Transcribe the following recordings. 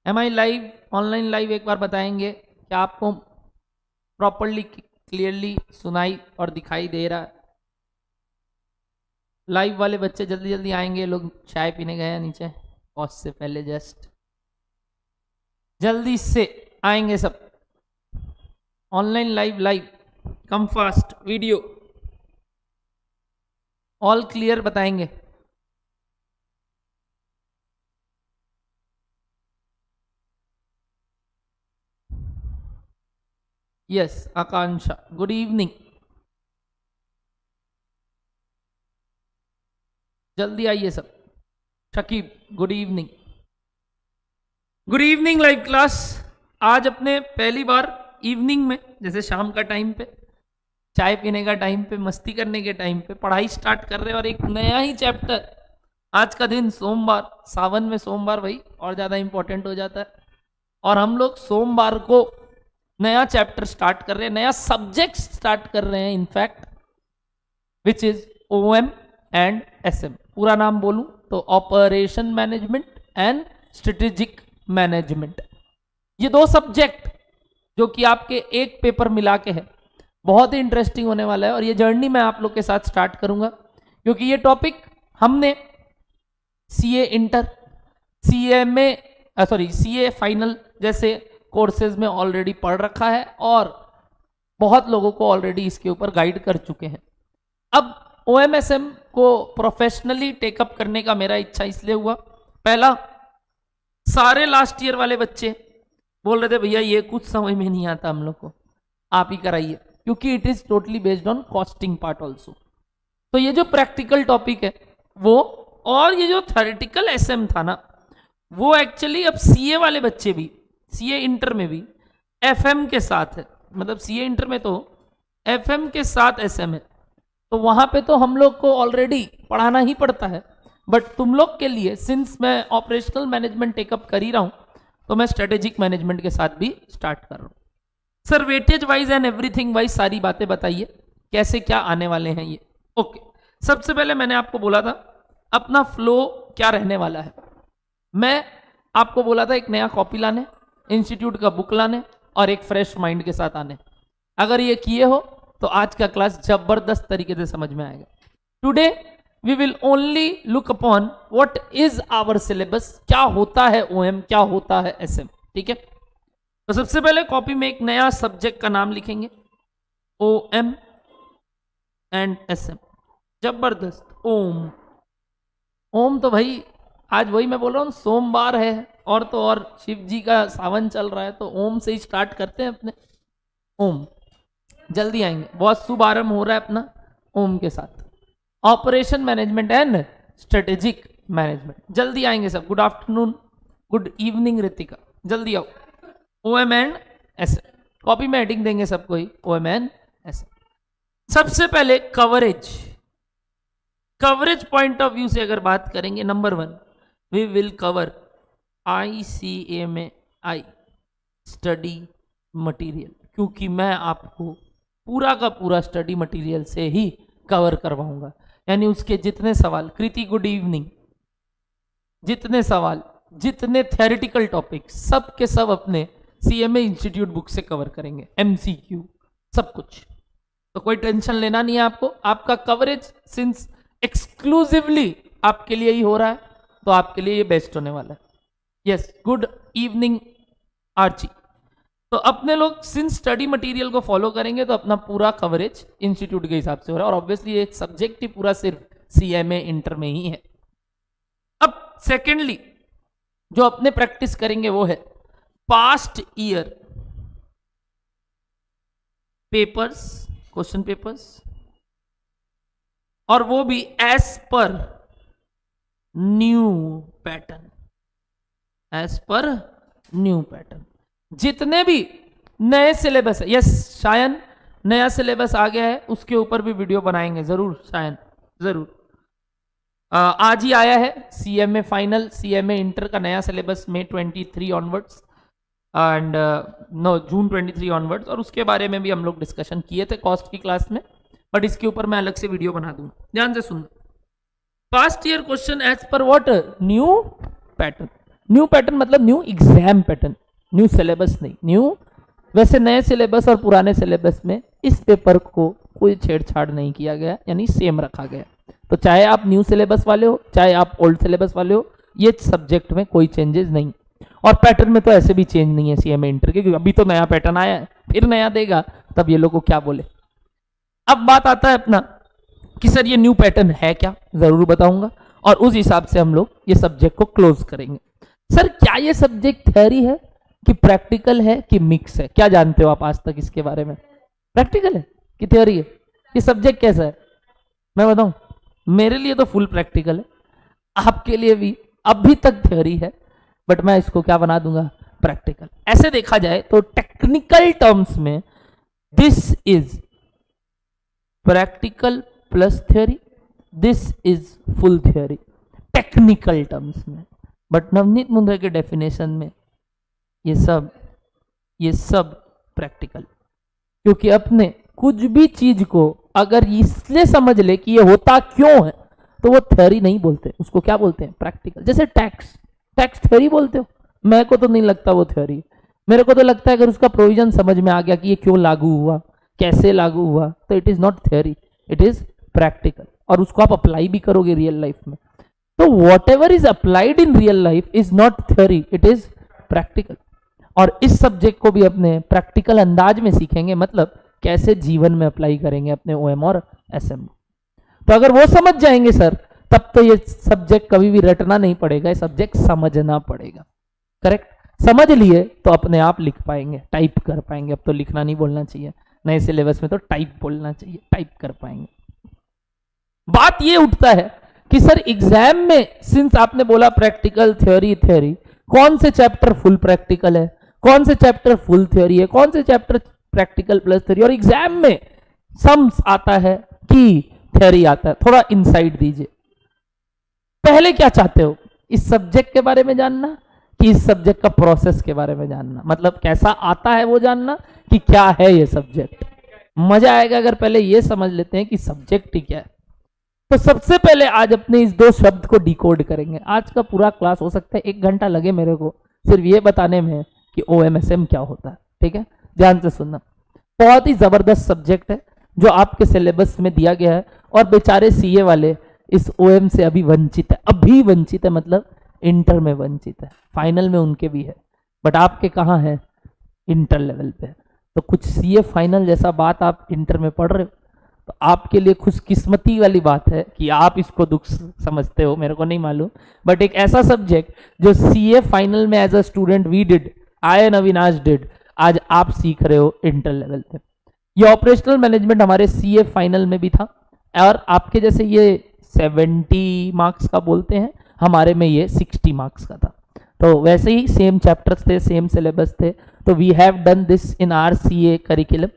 M आई live, online live एक बार बताएंगे क्या आपको प्रॉपरली क्लियरली सुनाई और दिखाई दे रहा है? लाइव वाले बच्चे जल्दी जल्दी आएंगे, लोग चाय पीने गए हैं नीचे पॉज से पहले, जस्ट जल्दी से आएंगे सब। Online live, live come fast, video all clear बताएंगे। यस आकांक्षा, गुड इवनिंग, जल्दी आइए सब। Shakib good evening, good evening live class. आज अपने पहली बार इवनिंग में, जैसे शाम का टाइम पे, चाय पीने का टाइम पे, मस्ती करने के टाइम पे पढ़ाई स्टार्ट कर रहे हैं और एक नया ही चैप्टर। आज का दिन सोमवार, सावन में सोमवार भाई और ज्यादा इंपॉर्टेंट हो जाता है, और हम लोग सोमवार को नया चैप्टर स्टार्ट कर रहे हैं, नया सब्जेक्ट स्टार्ट कर रहे हैं in fact, which is OM and SM. पूरा नाम बोलूं तो operation management and strategic management. ये दो सब्जेक्ट जो कि आपके एक पेपर मिला के है, बहुत ही इंटरेस्टिंग होने वाला है। और ये जर्नी मैं आप लोग के साथ स्टार्ट करूंगा क्योंकि ये टॉपिक हमने CA inter, CMA, CA final जैसे कोर्सेज में ऑलरेडी पढ़ रखा है और बहुत लोगों को ऑलरेडी इसके ऊपर गाइड कर चुके हैं। अब ओएमएसएम को प्रोफेशनली टेकअप करने का मेरा इच्छा इसलिए हुआ, पहला, सारे लास्ट ईयर वाले बच्चे बोल रहे थे भैया ये कुछ समझ में नहीं आता हम लोग को, आप ही कराइए, क्योंकि it is totally based on costing part also. तो ये जो प्रैक्टिकल टॉपिक है वो, और ये जो थ्योरेटिकल एसएम था ना, वो एक्चुअली अब सीए वाले बच्चे भी, सीए इंटर में भी एफएम के साथ है, मतलब सीए इंटर में तो एफएम के साथ एसएम है, तो वहां पे तो हम लोग को ऑलरेडी पढ़ाना ही पड़ता है। बट तुम लोग के लिए, सिंस मैं ऑपरेशनल मैनेजमेंट टेकअप कर ही रहा हूं, तो मैं स्ट्रेटेजिक मैनेजमेंट के साथ भी स्टार्ट कर रहा हूं। Sir weightage wise and everything wise सारी बातें बताइए, कैसे क्या आने वाले हैं ये। ओके, सबसे पहले मैंने आपको बोला था अपना फ्लो क्या रहने वाला है। मैं आपको बोला था एक नया कॉपी लाने, इंस्टीट्यूट का बुक लाने और एक फ्रेश माइंड के साथ आने। अगर ये किए हो तो आज का क्लास जबरदस्त तरीके से समझ में आएगा। Today we will only look upon what is our syllabus, क्या होता है ओएम, क्या होता है एसएम, ठीक है। तो सबसे पहले कॉपी में एक नया सब्जेक्ट का नाम लिखेंगे, ओएम एंड एसएम। जबरदस्त, ओम। ओम तो भाई आज वही मैं बोल रहा हूँ, सोमवार है और तो और शिव जी का सावन चल रहा है, तो ओम से ही स्टार्ट करते हैं अपने। ओम जल्दी आएंगे, बहुत शुभ आरंभ हो रहा है अपना ओम के साथ। Operation management and strategic management, जल्दी आएंगे सब। Good afternoon, good evening Ritika, जल्दी आओ। ओएम एंड एसएम, कॉपी में हेडिंग देंगे सबको ही, ओएम एंड एसएम। सबसे पहले coverage, coverage point of view से अगर बात करेंगे, number 1 we will cover ICMAI study material, क्योंकि मैं आपको पूरा का पूरा स्टडी मटेरियल से ही कवर करवाऊंगा। यानी उसके जितने सवाल, कृति गुड इवनिंग, जितने सवाल, जितने थ्योरेटिकल टॉपिक, सब के सब अपने CMA इंस्टीट्यूट बुक से कवर करेंगे, MCQ सब कुछ। तो कोई टेंशन लेना नहीं है आपको। आपका कवरेज सिंस एक्सक्लूसिवली आपके लिए ही हो रहा है, तो आपके लिए ये बेस्ट होने वाला है। Yes, good evening Archi. तो अपने लोग सिंस स्टडी मटेरियल को फॉलो करेंगे तो अपना पूरा कवरेज इंस्टीट्यूट के हिसाब से हो रहा है, और ऑब्वियसली एक सब्जेक्ट ही पूरा सिर्फ CMA इंटर में ही है। अब सेकेंडली जो अपने प्रैक्टिस करेंगे वो है past year papers, question papers, और वो भी as per new pattern, as per new pattern. जितने भी नए सिलेबस है, यस शायन नया सिलेबस आ गया है, उसके ऊपर भी वीडियो बनाएंगे जरूर शायन, जरूर। आज ही आया है CMA फाइनल, CMA इंटर का नया syllabus May 23 onwards and no June 23 onwards, और उसके बारे में भी हम लोग डिस्कशन किए थे कॉस्ट की क्लास में, बट इसके ऊपर मैं अलग से वीडियो बना दूंगा, ध्यान से सुनना। Past year question as per what, new pattern. New pattern मतलब new exam pattern, new syllabus नहीं, न्यू। वैसे नए सिलेबस और पुराने सिलेबस में इस पेपर को कोई छेड़छाड़ नहीं किया गया, यानी सेम रखा गया। तो चाहे आप न्यू सिलेबस वाले हो, चाहे आप ओल्ड सिलेबस वाले हो, ये सब्जेक्ट में कोई चेंजेस नहीं। और पैटर्न में तो ऐसे भी चेंज नहीं है सीएमए इंटर के, क्योंकि अभी तो नया पैटर्न आया है, फिर नया देगा तब ये लोग को क्या बोले। अब बात आता है अपना कि सर ये न्यू पैटर्न है क्या, जरूर बताऊंगा और उस हिसाब से हम लोग ये सब्जेक्ट को क्लोज करेंगे। सर क्या ये सब्जेक्ट थ्योरी है कि प्रैक्टिकल है कि मिक्स है, क्या जानते हो आप आज तक इसके बारे में? प्रैक्टिकल है कि थ्योरी है? ये सब्जेक्ट कैसा है मैं बताऊं? मेरे लिए तो फुल प्रैक्टिकल है, आपके लिए भी अभी तक थ्योरी है, बट मैं इसको क्या बना दूंगा? प्रैक्टिकल। ऐसे देखा जाए तो टेक्निकल टर्म्स में this is practical plus theory, this is full theory technical terms में। बट नवनीत मुंद्रा के डेफिनेशन में ये सब प्रैक्टिकल, क्योंकि अपने कुछ भी चीज को अगर इसलिए समझ ले कि ये होता क्यों है तो वो थ्योरी नहीं बोलते, उसको क्या बोलते हैं? प्रैक्टिकल। जैसे टैक्स थ्योरी बोलते हो, मेरे को तो नहीं लगता वो थ्योरी, मेरे को तो लगता है अगर उसका प्रोविजन समझ में आ गया कि ये क्यों लागू हुआ, कैसे लागू हुआ, तो it is not theory, it is practical. और उसको आप अप्लाई भी करोगे रियल लाइफ में, तो what ever is applied in real life is not theory, it is practical. और इस सब्जेक्ट को भी अपने प्रैक्टिकल अंदाज में सीखेंगे, मतलब कैसे जीवन में अप्लाई करेंगे अपने ओएम और एसएम। तो अगर वो समझ जाएंगे सर, तब तो ये सब्जेक्ट कभी भी रटना नहीं पड़ेगा, ये सब्जेक्ट समझना पड़ेगा। करेक्ट? समझ लिए तो अपने आप लिख पाएंगे, टाइप कर पाएंगे। अब तो लिखना नहीं बोलना चाहिए, नए सिलेबस में तो टाइप बोलना चाहिए, टाइप कर पाएंगे। बात ये उठता है कि सर एग्जाम में सिंस आपने बोला प्रैक्टिकल थ्योरी, कौन से चैप्टर फुल प्रैक्टिकल है, कौन से चैप्टर फुल थ्योरी है, कौन से चैप्टर प्रैक्टिकल प्लस थ्योरी, और एग्जाम में सम्स आता है कि थ्योरी आता है? थोड़ा इनसाइट दीजिए। पहले क्या चाहते हो, इस सब्जेक्ट के बारे में जानना कि इस सब्जेक्ट का प्रोसेस के बारे में जानना? मतलब कैसा आता है वो जानना कि क्या है ये सब्जेक्ट? मजा आएगा अगर पहले ये समझ लेते हैं कि सब्जेक्ट ही क्या है। तो सबसे पहले आज अपने इस दो शब्द को डिकोड करेंगे। आज का पूरा क्लास हो सकता है 1 घंटा लगे मेरे को सिर्फ ये बताने में कि ओएमएसएम क्या होता है। ठीक है, ध्यान से सुनना। बहुत ही जबरदस्त सब्जेक्ट है जो आपके सिलेबस में दिया गया है, और बेचारे सीए वाले इस ओएम से अभी वंचित है, अभी वंचित है, मतलब इंटर में वंचित है, फाइनल में उनके भी है, बट आपके कहाँ है? इंटर लेवल पे। तो कुछ सीए फाइनल जैसा बात आप इंटर में पढ़ रहे हो, तो आपके लिए खुशकिस्मती वाली बात है कि आप इसको दुख समझते हो, मेरे को नहीं मालूम, बट एक ऐसा सब्जेक्ट जो सीए फाइनल में as a student we did, I and Avinash did, आज आप सीख रहे हो इंटर लेवल पे। ये ऑपरेशनल मैनेजमेंट हमारे सीए फाइनल में भी था, और आपके जैसे ये 70 मार्क्स का बोलते हैं, हमारे में ये 60 मार्क्स का था। तो वैसे ही सेम चैप्टर्स थे, सेम सिलेबस थे, तो we have done this in our CA curriculum.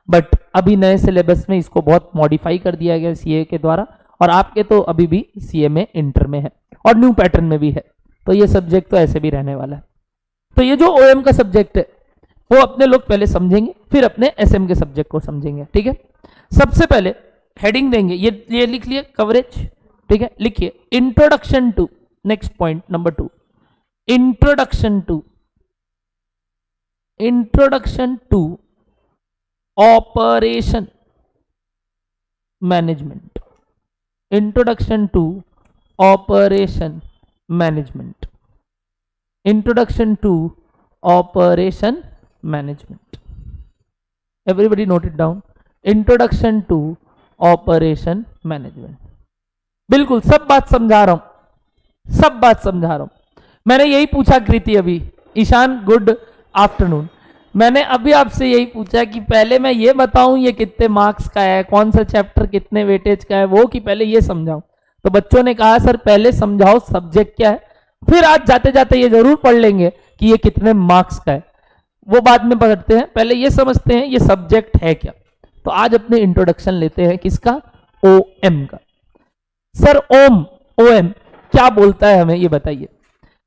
But अभी नए सिलेबस में इसको बहुत मॉडिफाई कर दिया गया सीए के द्वारा, और आपके तो अभी भी सीए में इंटर में है और न्यू पैटर्न में भी है, तो ये सब्जेक्ट तो ऐसे भी रहने वाला है। तो ये जो ओएम का सब्जेक्ट है वो अपने लोग पहले समझेंगे, फिर अपने एसएम के सब्जेक्ट को समझेंगे। ठीक है, सबसे पहले हेडिंग देंगे, ये लिख लिए कवरेज। ठीक है, लिखिए introduction to, next point number 2, introduction to operation management, introduction to operation management, introduction to operation management. Everybody note it down, introduction to operation management. बिल्कुल सब बात समझा रहा हूं, मैंने यही पूछा कृति अभी, ईशान गुड आफ्टरनून, मैंने अभी आपसे यही पूछा कि पहले मैं ये बताऊं ये कितने मार्क्स का है, कौन सा चैप्टर कितने वेटेज का है, वो कि पहले ये समझाऊं। तो बच्चों ने कहा सर पहले समझाओ सब्जेक्ट क्या है, फिर आज जाते जाते ये जरूर पढ़ लेंगे कि ये कितने मार्क्स का है, वो बाद में पढ़ते हैं, पहले ये समझते हैं ये सब्जेक्ट है क्या। तो आज अपने इंट्रोडक्शन लेते हैं किसका? ओएम का। सर ओएम क्या बोलता है हमें ये बताइए।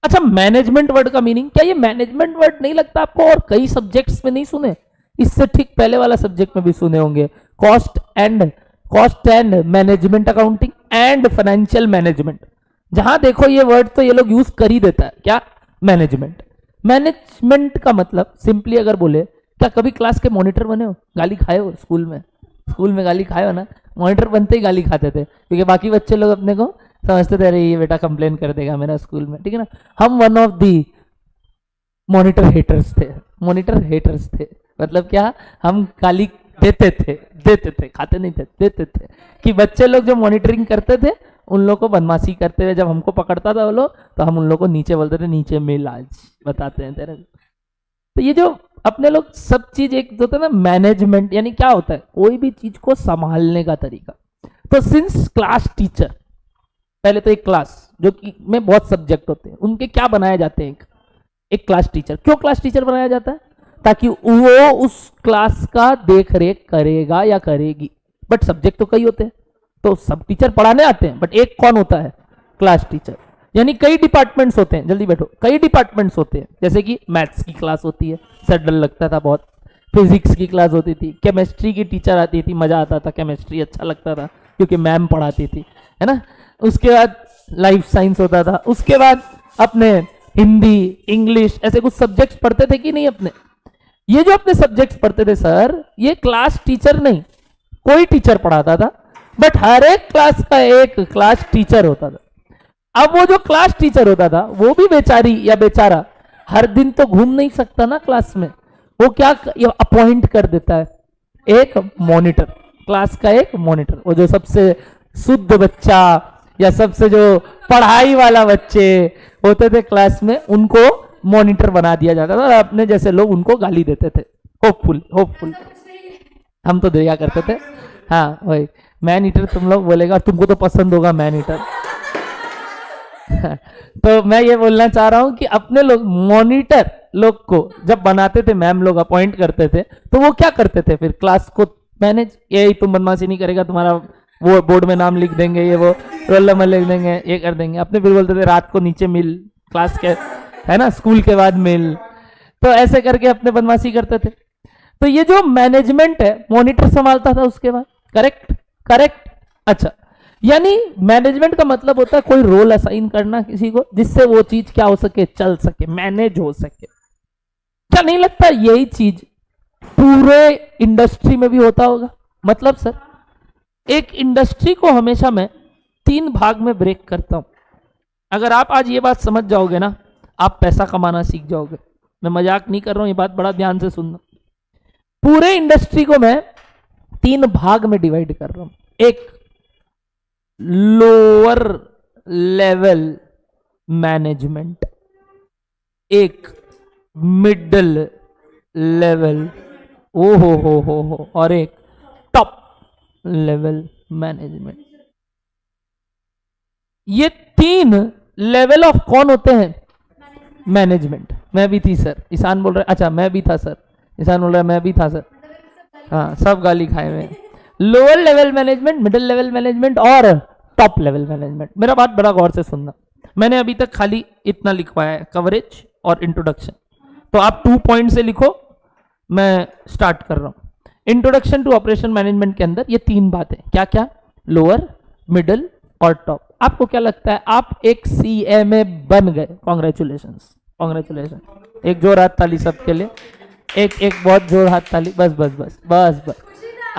अच्छा, मैनेजमेंट वर्ड का मीनिंग क्या? ये मैनेजमेंट वर्ड नहीं लगता आपको और कई सब्जेक्ट्स में नहीं सुने? इससे ठीक पहले वाला सब्जेक्ट में भी सुने होंगे, cost and management accounting and financial management. जहां देखो ये वर्ड तो ये लोग यूज कर ही देता है। क्या? मैनेजमेंट। मैनेजमेंट का मतलब सिंपली अगर बोले, क्या कभी क्लास के मॉनिटर बने हो? गाली खाए हो स्कूल में? स्कूल में गाली खाए हो ना? मॉनिटर बनते ही गाली खाते थे, क्योंकि बाकी बच्चे लोग अपने को समझते थे, अरे ये बेटा कंप्लेन कर देगा मेरा स्कूल में, ठीक है ना। हम one of the monitor haters थे। मॉनिटर हेटर्स थे मतलब क्या, हम गाली देते थे, खाते नहीं थे, देते थे, कि बच्चे लोग जो मॉनिटरिंग करते थे उन लोग को बदमाशी करते हुए जब हमको पकड़ता था वो लोग, तो हम उन लोग को नीचे बोलते थे, नीचे मिल, आज बताते हैं तेरे। तो ये जो अपने लोग सब चीज एक होता है ना मैनेजमेंट, यानी क्या होता है, कोई भी चीज को संभालने का तरीका। तो सिंस क्लास टीचर, पहले तो एक क्लास जो कि में बहुत सब्जेक्ट होते हैं, उनके क्या बनाए जाते हैं, एक क्लास टीचर। क्यों क्लास टीचर बनाया जाता है? ताकि वो उस क्लास का देख रेख करेगा या करेगी। बट सब्जेक्ट तो कई होते हैं, तो सब टीचर पढ़ाने आते हैं, बट एक कौन होता है? Class teacher. यानी कई डिपार्टमेंट्स होते हैं, जल्दी बैठो, कई डिपार्टमेंट्स होते हैं, जैसे कि मैथ्स की क्लास होती है, सर डर लगता था बहुत। फिजिक्स की क्लास होती थी, केमिस्ट्री की टीचर आती थी, मजा आता था, केमिस्ट्री अच्छा लगता था क्योंकि मैम पढ़ाती थी, है ना। उसके बाद लाइफ साइंस होता था, उसके बाद अपने हिंदी, इंग्लिश, ऐसे कुछ सब्जेक्ट्स पढ़ते थे कि नहीं अपने। ये जो अपने सब्जेक्ट्स पढ़ते थे सर, ये क्लास टीचर नहीं, कोई टीचर पढ़ाता था, बट हर एक क्लास का एक क्लास टीचर होता था। अब वो जो क्लास टीचर होता था वो भी बेचारी या बेचारा हर दिन तो घूम नहीं सकता ना क्लास में, वो क्या अपॉइंट कर देता है, एक मॉनिटर, क्लास का एक मॉनिटर। वो जो सबसे शुद्ध बच्चा या सबसे जो पढ़ाई वाला बच्चे होते थे क्लास में, उनको मॉनिटर बना दिया जाता था और अपने जैसे लोग उनको गाली देते थे। होपफुल हम तो दिया करते थे। हाँ वही मैन ईटर तुम लोग बोलेगा, तुमको तो पसंद होगा मैन ईटर। तो मैं ये बोलना चाह रहा हूं कि अपने लोग मॉनिटर लोग को जब बनाते थे, मैम लोग अपॉइंट करते थे, तो वो क्या करते थे फिर क्लास को मैनेज। ये तुम बदमाशी नहीं करेगा, तुम्हारा वो बोर्ड में नाम लिख देंगे, ये वो रोल नंबर लिख देंगे, ये कर देंगे। अपने फिर बोलते थे रात को नीचे मिल, क्लास के, है ना, स्कूल के बाद मिल। तो ऐसे करके अपने बदमाशी करते थे। तो ये जो मैनेजमेंट है, मॉनिटर संभालता था उसके बाद। करेक्ट। अच्छा, यानी मैनेजमेंट का मतलब होता है कोई रोल असाइन करना किसी को, जिससे वो चीज क्या हो सके, चल सके, मैनेज हो सके। क्या नहीं लगता यही चीज पूरे इंडस्ट्री में भी होता होगा? मतलब सर, एक इंडस्ट्री को हमेशा मैं 3 भाग में ब्रेक करता हूं। अगर आप आज ये बात समझ जाओगे ना, आप पैसा कमाना सीख जाओगे। मैं मजाक नहीं कर रहा हूं, ये बात बड़ा ध्यान से सुनना। पूरे इंडस्ट्री को मैं 3 भाग में डिवाइड कर रहा हूं। एक लोअर लेवल मैनेजमेंट, एक मिडल लेवल, ओ हो, और एक टॉप लेवल मैनेजमेंट। ये 3 लेवल ऑफ कौन होते हैं? मैनेजमेंट। मैं भी थी सर, ईशान बोल रहे, अच्छा मैं भी था सर, ईशान बोल रहा है मैं भी था सर। हाँ सब गाली खाए हुए। Lower level management, middle level management और टॉप लेवल मैनेजमेंट। मेरा बात बड़ा गौर से सुनना। मैंने अभी तक खाली इतना लिखवाया है, कवरेज और इंट्रोडक्शन। तो आप 2 पॉइंट से लिखो, मैं स्टार्ट कर रहा हूं। इंट्रोडक्शन टू ऑपरेशन मैनेजमेंट के अंदर ये 3 बातें, क्या क्या? लोअर, मिडिल और टॉप। आपको क्या लगता है, आप एक सीएमए बन गए? कॉन्ग्रेचुलेशंस। एक जोर हाथ ताली सबके लिए, एक बहुत जोर हाथ ताली। बस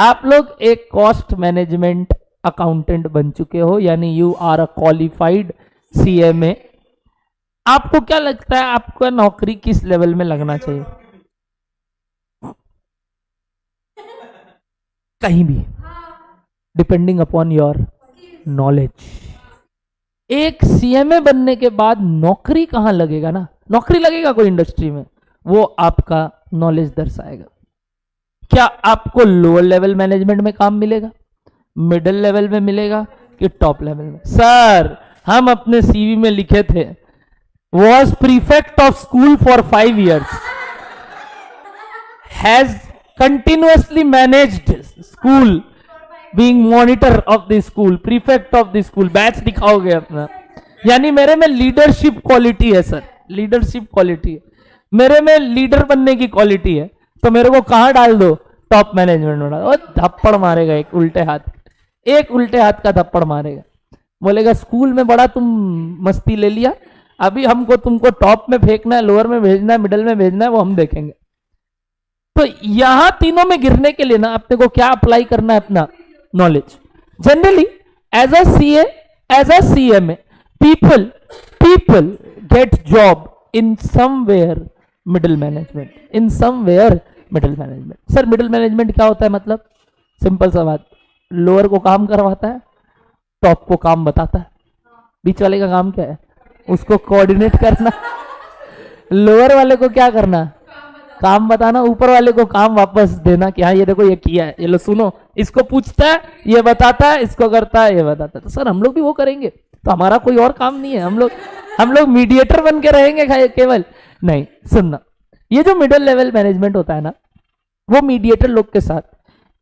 आप लोग एक कॉस्ट मैनेजमेंट अकाउंटेंट बन चुके हो, यानी you are a qualified CMA. आपको क्या लगता है आपका नौकरी किस लेवल में लगना चाहिए? कहीं भी, डिपेंडिंग अपॉन योर नॉलेज। एक सीएमए बनने के बाद नौकरी कहां लगेगा ना, नौकरी लगेगा कोई इंडस्ट्री में, वो आपका नॉलेज दर्शाएगा। क्या आपको लोअर लेवल मैनेजमेंट में काम मिलेगा, मिडिल लेवल में मिलेगा कि टॉप लेवल में? सर हम अपने सीवी में लिखे थे, was prefect of school for 5 years, has continuously managed school, being monitor of the school, prefect of the school. Badge दिखाओगे अपना, यानी मेरे में लीडरशिप क्वालिटी है सर, लीडरशिप क्वालिटी है मेरे में, लीडर बनने की क्वालिटी है। तो मेरे को कहां डाल दो? टॉप मैनेजमेंट में डाल। थप्पड़ मारेगा एक उल्टे हाथ का थप्पड़ मारेगा, बोलेगा स्कूल में बड़ा तुम मस्ती ले लिया, अभी हमको तुमको टॉप में फेंकना है, लोअर में भेजना है, मिडल में भेजना है, वो हम देखेंगे। तो यहां तीनों में गिरने के लिए ना अपने को क्या अप्लाई करना है? अपना knowledge. Generally as a CA, as a CMA, people get job in somewhere middle management, in somewhere middle management. Sir middle management क्या होता है? मतलब सिंपल सा बात, लोअर को काम करवाता है, टॉप को काम बताता है। बीच वाले का काम क्या है? उसको कोऑर्डिनेट करना। लोअर वाले को क्या करना? काम बताना। ऊपर वाले को काम वापस देना कि हाँ ये देखो ये किया है, ये लो सुनो। इसको पूछता है, ये बताता है, इसको करता है, ये बताता है। तो सर हम लोग भी वो करेंगे, तो हमारा कोई और काम नहीं है, हम लोग मीडिएटर बन के रहेंगे केवल? नहीं, सुनना, ये जो मिडिल लेवल मैनेजमेंट होता है ना, वो मीडिएटर लोग के साथ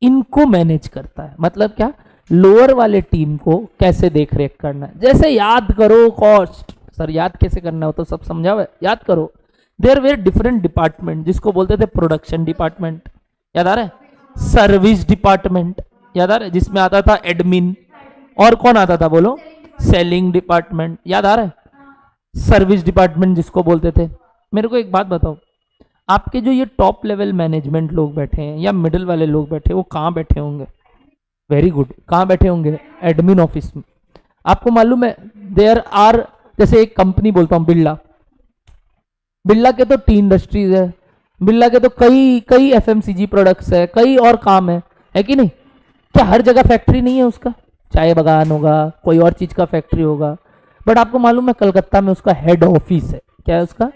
इनको मैनेज करता है। मतलब क्या? लोअर वाले टीम को कैसे देख रेख करना है। जैसे याद करो कॉस्ट, सर याद कैसे करना हो तो सब समझा हुआ है, याद करो। देयर वेर डिफरेंट डिपार्टमेंट, जिसको बोलते थे प्रोडक्शन डिपार्टमेंट, याद आ रहा है? सर्विस डिपार्टमेंट, याद आ रहा है? जिसमें आता था एडमिन, और कौन आता था बोलो? सेलिंग डिपार्टमेंट, याद आ रहा है? सर्विस डिपार्टमेंट जिसको बोलते थे। मेरे को एक बात बताओ, आपके जो ये टॉप लेवल मैनेजमेंट लोग बैठे हैं या मिडिल वाले लोग बैठे, वो कहाँ बैठे होंगे? वेरी गुड, कहाँ बैठे होंगे? एडमिन ऑफिस में। आपको मालूम है देयर आर, जैसे एक कंपनी बोलता हूँ बिरला, बिरला के तो टी इंडस्ट्रीज है, बिरला के तो कई एफएमसीजी प्रोडक्ट्स है, कई और काम है कि नहीं? क्या हर जगह फैक्ट्री नहीं है उसका? चाय बगान होगा, कोई और चीज का फैक्ट्री होगा, बट आपको मालूम है कलकत्ता में उसका हेड ऑफिस है। क्या है उसका?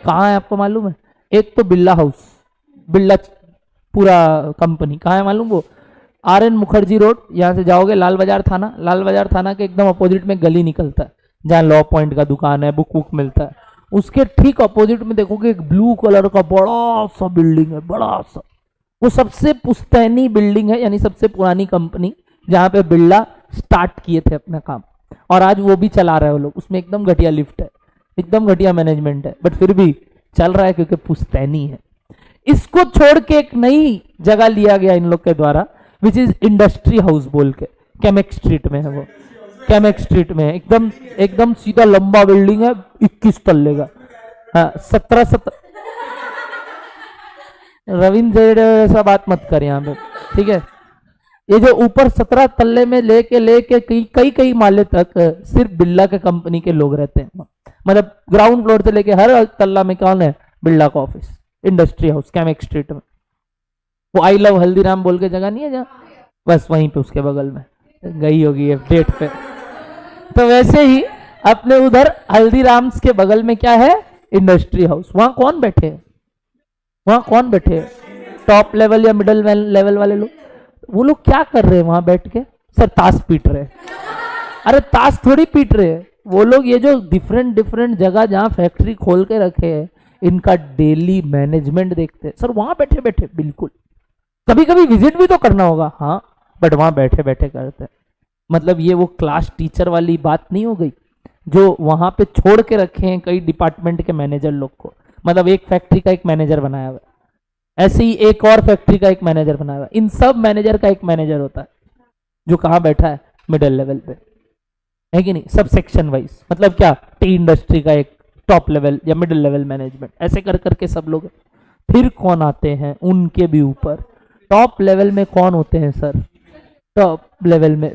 कहाँ है आपको मालूम है? एक तो बिरला हाउस, बिरला पूरा कंपनी कहाँ है मालूम? वो RN मुखर्जी रोड, यहाँ से जाओगे लाल बाजार थाना, लाल बाजार थाना के एकदम अपोजिट में गली निकलता है जहाँ लॉ पॉइंट का दुकान है, बुक वुक मिलता है। उसके ठीक अपोजिट में देखोगे एक ब्लू कलर का बड़ा सा बिल्डिंग है, बड़ा सा। वो सबसे पुश्तैनी बिल्डिंग है, यानी सबसे पुरानी कंपनी जहाँ पे बिरला स्टार्ट किए थे अपना काम, और आज वो भी चला रहे हैं वो लोग। उसमें एकदम घटिया लिफ्ट है, एकदम घटिया मैनेजमेंट है, बट फिर भी चल रहा है क्योंकि पुश्तैनी है। इसको छोड़ के एक नई जगह लिया गया इन लोग के द्वारा, विच इज इंडस्ट्री हाउस बोल के, कैमेक स्ट्रीट में है वो, कैमेक स्ट्रीट में है। एकदम सीधा लंबा बिल्डिंग है, 21 तल्ले का। हाँ, 17 रविंद्र ऐसा बात मत कर यहाँ पे, ठीक है? ये जो ऊपर 17 तल्ले में लेके कई माले तक सिर्फ बिरला के कंपनी के लोग रहते हैं। मतलब ग्राउंड फ्लोर से लेके हर तल्ला में कौन है? बिरला का office, industry house, Camac street में। वो आई लव हल्दीराम बोल के जगह नहीं है जहाँ, बस वहीं पे उसके बगल में गई होगी ये डेट पे। तो वैसे ही अपने उधर हल्दीराम्स के बगल में क्या है? Industry house. वहां कौन बैठे? वहां कौन बैठे? टॉप लेवल या मिडिल लेवल वाले लोग। वो लोग क्या कर रहे हैं वहां बैठ के? सर ताश पीट रहे। अरे ताश थोड़ी पीट रहे, वो लोग ये जो डिफरेंट जगह जहाँ फैक्ट्री खोल के रखे हैं, इनका डेली मैनेजमेंट देखते हैं। सर वहां बैठे बैठे, बिल्कुल। कभी कभी विजिट भी तो करना होगा, हाँ, बट वहां बैठे बैठे करते हैं। मतलब ये वो क्लास टीचर वाली बात नहीं हो गई जो वहां पे छोड़ के रखे हैं कई डिपार्टमेंट के मैनेजर लोग को। मतलब एक फैक्ट्री का एक मैनेजर बनाया हुआ है, ऐसे ही एक और फैक्ट्री का एक मैनेजर बनाया हुआ है। इन सब मैनेजर का एक मैनेजर होता है जो कहाँ बैठा है? मिडिल लेवल पे, है कि नहीं? Sub section wise. मतलब क्या? टी इंडस्ट्री का एक टॉप लेवल या मिडिल लेवल मैनेजमेंट, ऐसे कर करके सब लोग। फिर कौन आते हैं उनके भी ऊपर? टॉप लेवल में कौन होते हैं सर? टॉप लेवल में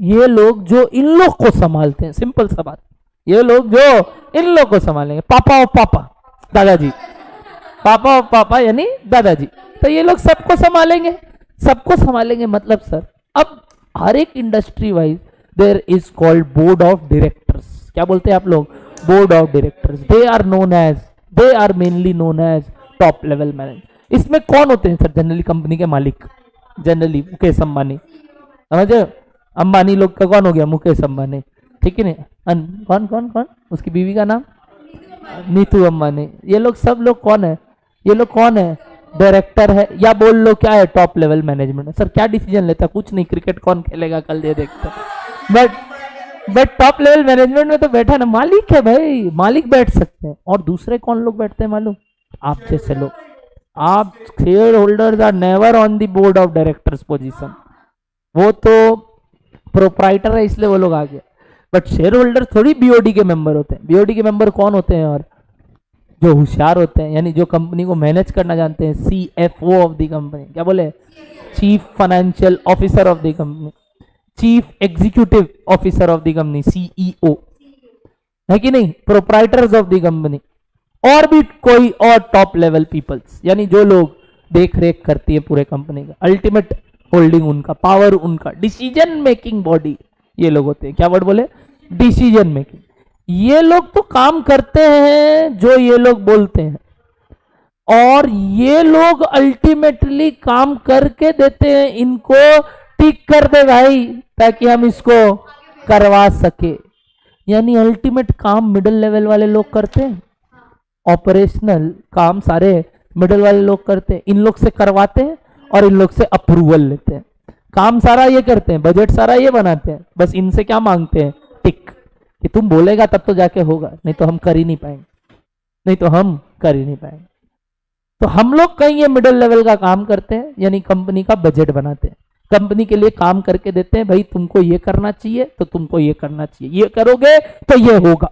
ये लोग जो इन लोग को संभालते हैं। सिंपल सा बात, ये लोग जो इन लोग को संभालेंगे, पापा और पापा, दादाजी, पापा और पापा यानी दादाजी, तो ये लोग सबको संभालेंगे, सबको संभालेंगे। मतलब सर अब हर एक industry wise there is called board of directors. क्या बोलते हैं आप लोग? Board of directors. They are mainly known as top level manager. इसमें कौन होते हैं सर? जनरली कंपनी के मालिक, जनरली मुकेश अंबानी, समझे? अंबानी लोग का कौन हो गया? मुकेश अंबानी, ठीक है नहीं? कौन कौन कौन? उसकी बीवी का नाम नीतू अंबानी। ये लोग सब लोग कौन है? ये लोग कौन है? डायरेक्टर है, या बोल लो क्या है? Top level management. सर क्या डिसीजन लेता? कुछ नहीं, क्रिकेट कौन खेलेगा कल ये देखते। बट टॉप लेवल मैनेजमेंट में तो बैठा ना मालिक है भाई, मालिक बैठ सकते हैं। और दूसरे कौन लोग बैठते हैं मालूम? आप जैसे लोग। आप share holders are never on the board of directors position. वो तो प्रोप्राइटर है इसलिए वो लोग आ गए, बट शेयर होल्डर थोड़ी बीओडी के मेंबर होते हैं। बीओडी के मेंबर कौन होते हैं? और जो होशियार होते हैं, यानी जो कंपनी को मैनेज करना जानते हैं, CFO ऑफ द कंपनी, क्या बोले, chief financial officer of the company, chief executive officer of the company, CEO, है कि नहीं, प्रोप्राइटर्स ऑफ द कंपनी, और भी कोई और टॉप लेवल पीपल्स, यानी जो लोग देख रेख करती है पूरे कंपनी का, अल्टीमेट होल्डिंग उनका, पावर उनका, डिसीजन मेकिंग बॉडी ये लोग होते हैं। क्या वर्ड बोले? Decision making. ये लोग तो काम करते हैं जो ये लोग बोलते हैं, और ये लोग अल्टीमेटली काम करके देते हैं, इनको टिक कर दे भाई ताकि हम इसको करवा सके। यानी अल्टीमेट काम मिडिल लेवल वाले लोग करते हैं, ऑपरेशनल काम सारे मिडिल वाले लोग करते हैं, इन लोग से करवाते हैं और इन लोग से अप्रूवल लेते हैं। काम सारा ये करते हैं, बजट सारा ये बनाते हैं, बस इनसे क्या मांगते हैं? टिक, कि तुम बोलेगा तब तो जाके होगा, नहीं तो हम कर ही नहीं पाएंगे, नहीं तो हम कर ही नहीं पाएंगे। तो हम लोग कहीं ये मिडिल लेवल का काम करते हैं, यानी कंपनी का बजट बनाते हैं, कंपनी के लिए काम करके देते हैं, भाई तुमको ये करना चाहिए तो तुमको ये करना चाहिए, ये करोगे तो ये होगा।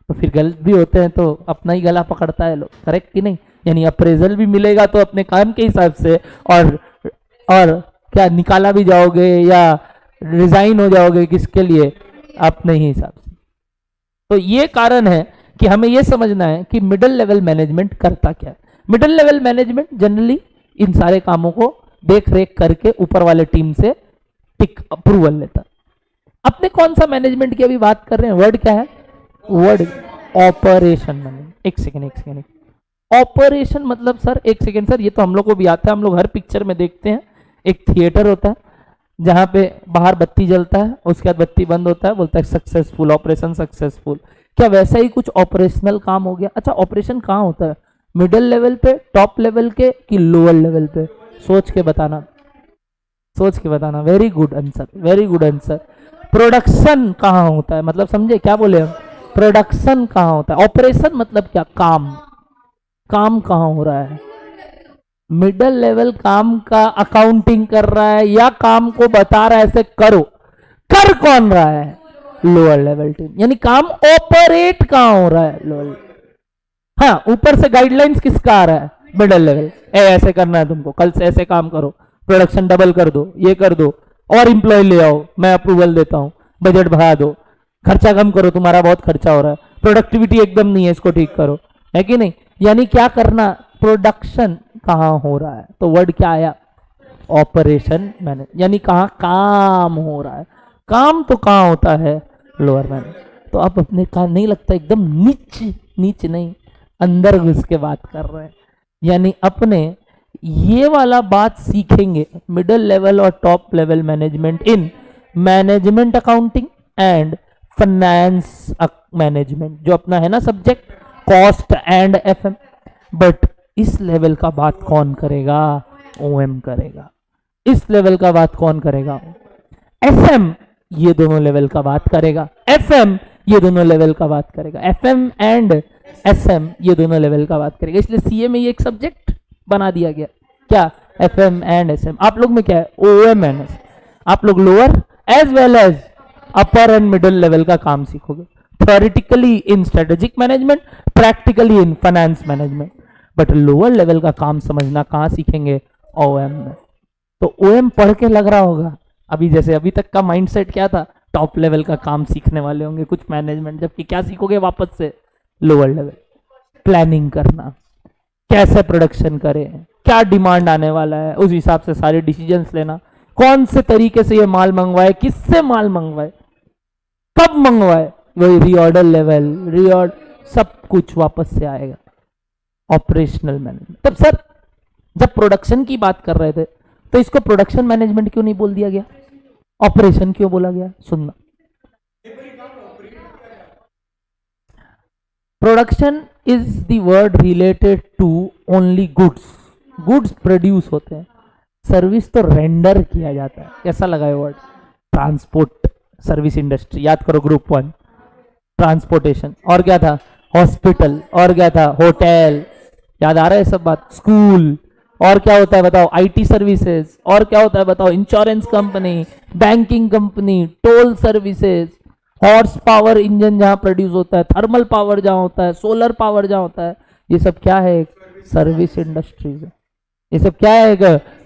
तो फिर गलत भी होते हैं तो अपना ही गला पकड़ता है लोग, करेक्ट कि नहीं? यानी अप्रेजल भी मिलेगा तो अपने काम के हिसाब से, और क्या निकाला भी जाओगे या रिजाइन हो जाओगे किसके लिए? अपने ही हिसाब से। तो ये कारण है कि हमें ये समझना है कि मिडिल लेवल मैनेजमेंट करता क्या है। Middle level management generally in सारे कामों को देख रेख करके ऊपर वाले टीम से टिक अप्रूवल लेता है। अपने कौन सा मैनेजमेंट की अभी बात कर रहे हैं? वर्ड क्या है? Word operation management. एक सेकेंड, ऑपरेशन मतलब सर, एक सेकेंड सर, ये तो हम लोग को भी आता है, हम लोग हर पिक्चर में देखते हैं। एक थिएटर होता है जहां पे बाहर बत्ती जलता है, उसके बाद बत्ती बंद होता है, बोलता है सक्सेसफुल, ऑपरेशन सक्सेसफुल। क्या वैसा ही कुछ ऑपरेशनल काम हो गया? अच्छा, ऑपरेशन कहाँ होता है? मिडिल लेवल पे, टॉप लेवल के, कि लोअर लेवल पे? सोच के बताना, सोच के बताना। Very good answer, very good answer. Production कहाँ होता है? मतलब समझे क्या बोले हम? प्रोडक्शन कहाँ होता है? ऑपरेशन मतलब क्या? काम। काम कहाँ हो रहा है? मिडिल लेवल काम का अकाउंटिंग कर रहा है या काम को बता रहा है ऐसे करो, कर कौन रहा है? Lower level team. यानी काम ऑपरेट कहाँ हो रहा है? लोअर। हाँ, ऊपर से गाइडलाइंस किसका आ रहा है? Middle level. ऐसे करना है तुमको, कल से ऐसे काम करो, प्रोडक्शन डबल कर दो, ये कर दो, और इंप्लॉय ले आओ, मैं अप्रूवल देता हूं, बजट बढ़ा दो, खर्चा कम करो, तुम्हारा बहुत खर्चा हो रहा है, प्रोडक्टिविटी एकदम नहीं है, इसको ठीक करो, है कि नहीं? यानी क्या करना? प्रोडक्शन कहाँ हो रहा है? तो वर्ड क्या आया? Operation manage. यानी कहाँ काम हो रहा है? काम तो कहाँ होता है? Lower manage. तो अब अपने का नहीं लगता एकदम नीच, नीच नहीं, अंदर घुस के बात कर रहे हैं। यानी अपने ये वाला बात सीखेंगे, मिडिल लेवल और top level management in management accounting and finance management, जो अपना है ना subject, cost and FM। But इस लेवल का बात कौन करेगा? OM करेगा। इस लेवल का बात कौन करेगा? FM ये दोनों लेवल का बात करेगा, FM ये दोनों लेवल का बात करेगा, FM एंड SM ये दोनों लेवल का बात करेगा। इसलिए CA में ये एक सब्जेक्ट बना दिया गया, क्या? FM and SM। आप लोग में क्या है? OM and SM। आप लोग lower as well as upper and middle level का काम सीखोगे, theoretically in strategic management, practically in finance management. But lower level का काम समझना कहाँ सीखेंगे? OM में। तो OM पढ़ के लग रहा होगा अभी, जैसे अभी तक का माइंडसेट क्या था? टॉप लेवल का काम सीखने वाले होंगे कुछ मैनेजमेंट, जबकि क्या सीखोगे वापस से? Lower level. प्लानिंग करना, कैसे प्रोडक्शन करें, क्या डिमांड आने वाला है, उस हिसाब से सारे डिसीजंस लेना, कौन से तरीके से ये माल मंगवाए, किससे माल मंगवाए, कब मंगवाए, वही रीऑर्डर लेवल, रीऑर्डर सब कुछ वापस से आएगा। Operational management. तब सर जब प्रोडक्शन की बात कर रहे थे तो इसको प्रोडक्शन मैनेजमेंट क्यों नहीं बोल दिया गया? ऑपरेशन क्यों बोला गया? सुनना, production is the word related to only goods. Goods produce होते हैं, सर्विस तो रेंडर किया जाता है। कैसा लगा ये वर्ड? ट्रांसपोर्ट सर्विस इंडस्ट्री, याद करो ग्रुप 1, ट्रांसपोर्टेशन। और क्या था? हॉस्पिटल। और क्या था? होटल। याद आ रहा है सब बात? स्कूल। और क्या होता है बताओ? IT services. और क्या होता है बताओ? Insurance company, banking company, toll services, horse power engine जहां प्रोड्यूस होता है, थर्मल पावर जहां होता है, सोलर पावर जहां होता है, ये सब क्या है? एक सर्विस इंडस्ट्रीज है। ये सब क्या है? एक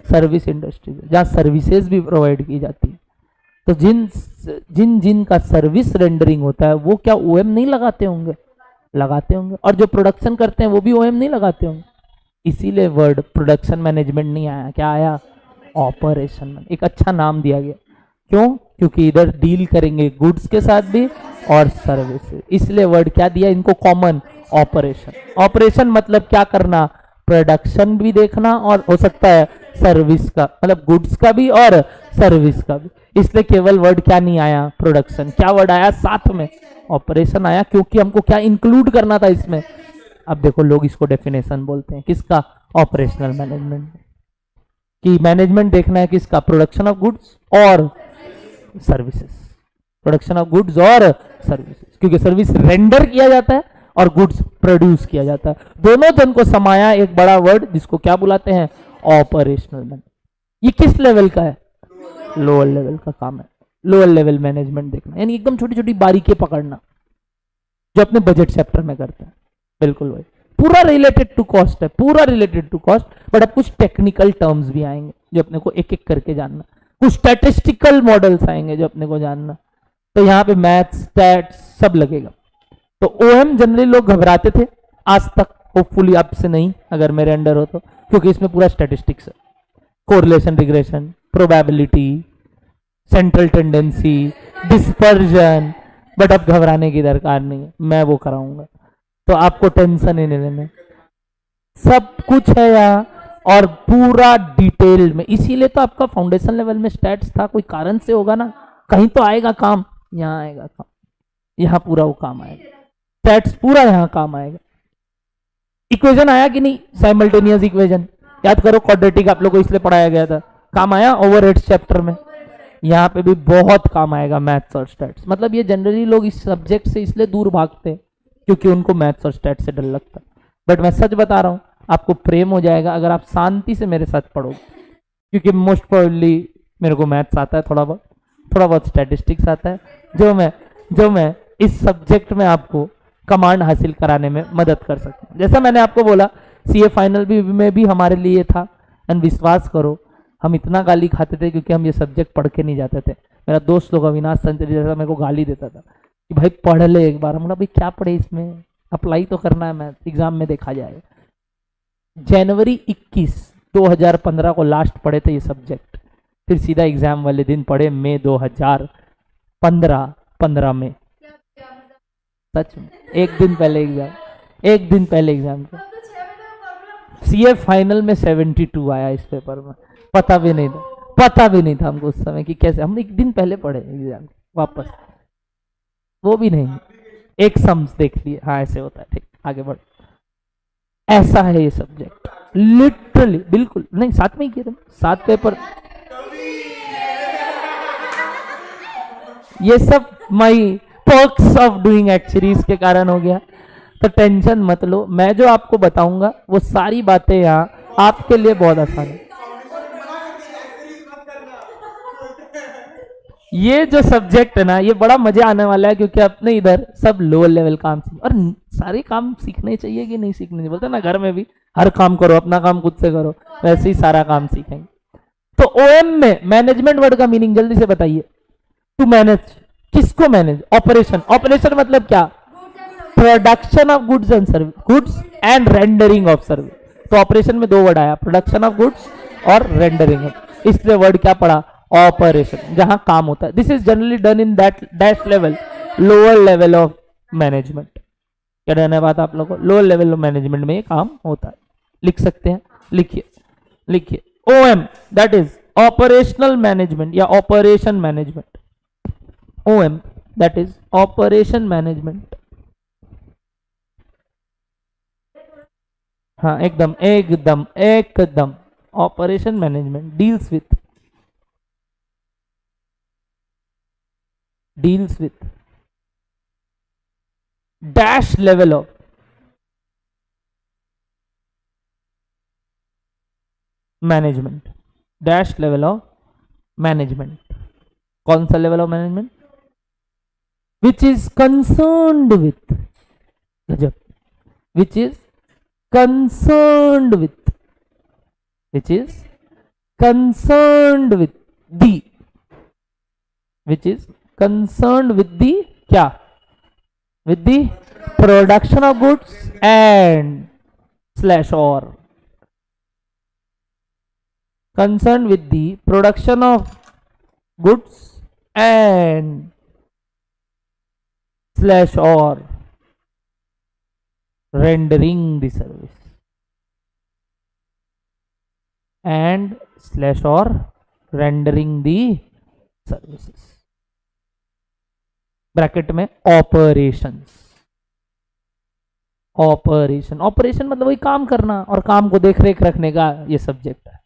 सर्विस इंडस्ट्रीज है जहां सर्विसेज भी प्रोवाइड की जाती है। तो जिन जिन जिन का सर्विस रेंडरिंग होता है वो क्या ओएम नहीं लगाते होंगे? लगाते होंगे। और जो प्रोडक्शन करते हैं वो भी ओएम नहीं लगाते होंगे। इसीलिए वर्ड प्रोडक्शन मैनेजमेंट नहीं आया, क्या आया? ऑपरेशन। एक अच्छा नाम दिया गया। क्यों? क्योंकि इधर डील करेंगे गुड्स के साथ भी और सर्विस, इसलिए वर्ड क्या दिया इनको? Common, operation. ऑपरेशन मतलब क्या करना? प्रोडक्शन भी देखना और हो सकता है सर्विस का, मतलब गुड्स का भी और सर्विस का भी। इसलिए केवल वर्ड क्या नहीं आया? प्रोडक्शन। क्या वर्ड आया साथ में? ऑपरेशन आया, क्योंकि हमको क्या इंक्लूड करना था इसमें? अब देखो लोग इसको डेफिनेशन बोलते हैं किसका? ऑपरेशनल मैनेजमेंट की। मैनेजमेंट देखना है किसका? प्रोडक्शन ऑफ गुड्स और सर्विसेज। प्रोडक्शन ऑफ गुड्स और सर्विसेज, क्योंकि सर्विस रेंडर किया जाता है और गुड्स प्रोड्यूस किया जाता है। दोनों जन को समाया एक बड़ा वर्ड जिसको क्या बुलाते हैं? Operational management. ये किस लेवल का है? लोअर लेवल का काम है। लोअर लेवल मैनेजमेंट देखना, यानी एकदम छोटी छोटी बारीकी पकड़ना, जो अपने बजट चैप्टर में करते हैं। बिल्कुल भाई, पूरा रिलेटेड टू कॉस्ट है, पूरा रिलेटेड टू कॉस्ट। बट अब कुछ टेक्निकल टर्म्स भी आएंगे जो अपने को एक एक करके जानना। कुछ स्टैटिस्टिकल मॉडल्स आएंगे जो अपने को जानना। तो यहाँ पे मैथ्स, स्टैट्स सब लगेगा। तो ओएम जनरली लोग घबराते थे आज तक, होपफुली अब से नहीं, अगर मेरे अंडर हो तो, क्योंकि इसमें पूरा स्टैटिस्टिक्स है। Correlation, regression, probability, central tendency, dispersion. But अब घबराने की दरकार नहीं है, मैं वो कराऊंगा, तो आपको टेंशन ही नहीं लेना। सब कुछ है यहाँ और पूरा डिटेल में। इसीलिए तो आपका फाउंडेशन लेवल में स्टैट्स था, कोई कारण से होगा ना, कहीं तो आएगा काम, यहाँ आएगा काम, यहाँ पूरा वो काम आएगा। स्टैट्स पूरा यहाँ काम आएगा। इक्वेशन आया कि नहीं? साइमल्टेनियस इक्वेशन याद करो, क्वाड्रेटिक आप लोग को इसलिए पढ़ाया गया था, काम आया ओवरहेड्स चैप्टर में। यहाँ पे भी बहुत काम आएगा मैथ्स और स्टैट्स। मतलब ये जनरली लोग इस सब्जेक्ट से इसलिए दूर भागते हैं क्योंकि उनको मैथ्स और स्टैट्स से डर लगता है। बट मैं सच बता रहा हूँ, आपको प्रेम हो जाएगा अगर आप शांति से मेरे साथ पढ़ोगे, क्योंकि मोस्ट प्रोबेबली मेरे को मैथ्स आता है, थोड़ा बहुत स्टैटिस्टिक्स आता है, जो मैं इस सब्जेक्ट में आपको कमांड हासिल कराने में मदद कर सकता हूँ। जैसा मैंने आपको बोला, सीए फाइनल में भी हमारे लिए था। एंड विश्वास करो, हम इतना गाली खाते थे क्योंकि हम ये सब्जेक्ट पढ़ के नहीं जाते थे। मेरा दोस्त लोग अविनाश संतरी जैसा मेरे को गाली देता था कि भाई पढ़ ले एक बार। हम बोला भाई क्या पढ़े इसमें, अप्लाई तो करना है, मैथ एग्जाम में देखा जाएगा। जनवरी 21 2015 को लास्ट पढ़े थे ये सब्जेक्ट, फिर सीधा एग्जाम वाले दिन पढ़े मई 2015 में। सच में एक दिन पहले एग्जाम का। सीए फाइनल में 72 आया इस पेपर में। पता भी नहीं था हमको उस समय कि कैसे, हम एक दिन पहले पढ़े एग्जाम वापस, वो भी नहीं, एक सम्स देख लिए। हाँ ऐसे होता है, ठीक, आगे बढ़। ऐसा है ये सब्जेक्ट लिटरली, बिल्कुल नहीं, साथ में ही किए थे 7 पेपर। ये सब माई पर्क्स ऑफ डूइंग एक्चुअलीज के कारण हो गया। तो टेंशन मत लो, मैं जो आपको बताऊंगा वो सारी बातें यहाँ आपके लिए बहुत आसान है। ये जो सब्जेक्ट है ना, ये बड़ा मजा आने वाला है, क्योंकि अपने इधर सब लोअर लेवल काम सीख, और सारे काम सीखने चाहिए कि नहीं सीखने चाहिए, बोलते ना घर में भी हर काम करो, अपना काम खुद से करो, वैसे ही सारा काम सीखेंगे। तो ओएम में मैनेजमेंट वर्ड का मीनिंग जल्दी से बताइए। टू मैनेज, किसको मैनेज? ऑपरेशन। ऑपरेशन मतलब क्या? Production of goods and service, goods and rendering of service. तो ऑपरेशन में 2 वर्ड आया, प्रोडक्शन ऑफ गुड्स और रेंडरिंग ऑफ, इसलिए वर्ड क्या पड़ा? ऑपरेशन, जहां काम होता है। This is generally done in that level, lower level of management. क्या रहने बात आप लोगों को, लोअर लेवल ऑफ मैनेजमेंट में ये काम होता है। लिख सकते हैं, लिखिए OM, that is operational management या operation management. OM that is operation management. हाँ एकदम operation management deals with dash level of management, dash level of management. कौन सा level of management? which is concerned with, गजब, which is concerned with, which is concerned with the, which is concerned with the क्या, with the production of goods and slash or, concerned with the production of goods and slash or rendering the service, and slash or rendering the services, bracket में operations, operation, operation मतलब वही काम करना और काम को देख रेख रखने का ये सब्जेक्ट है,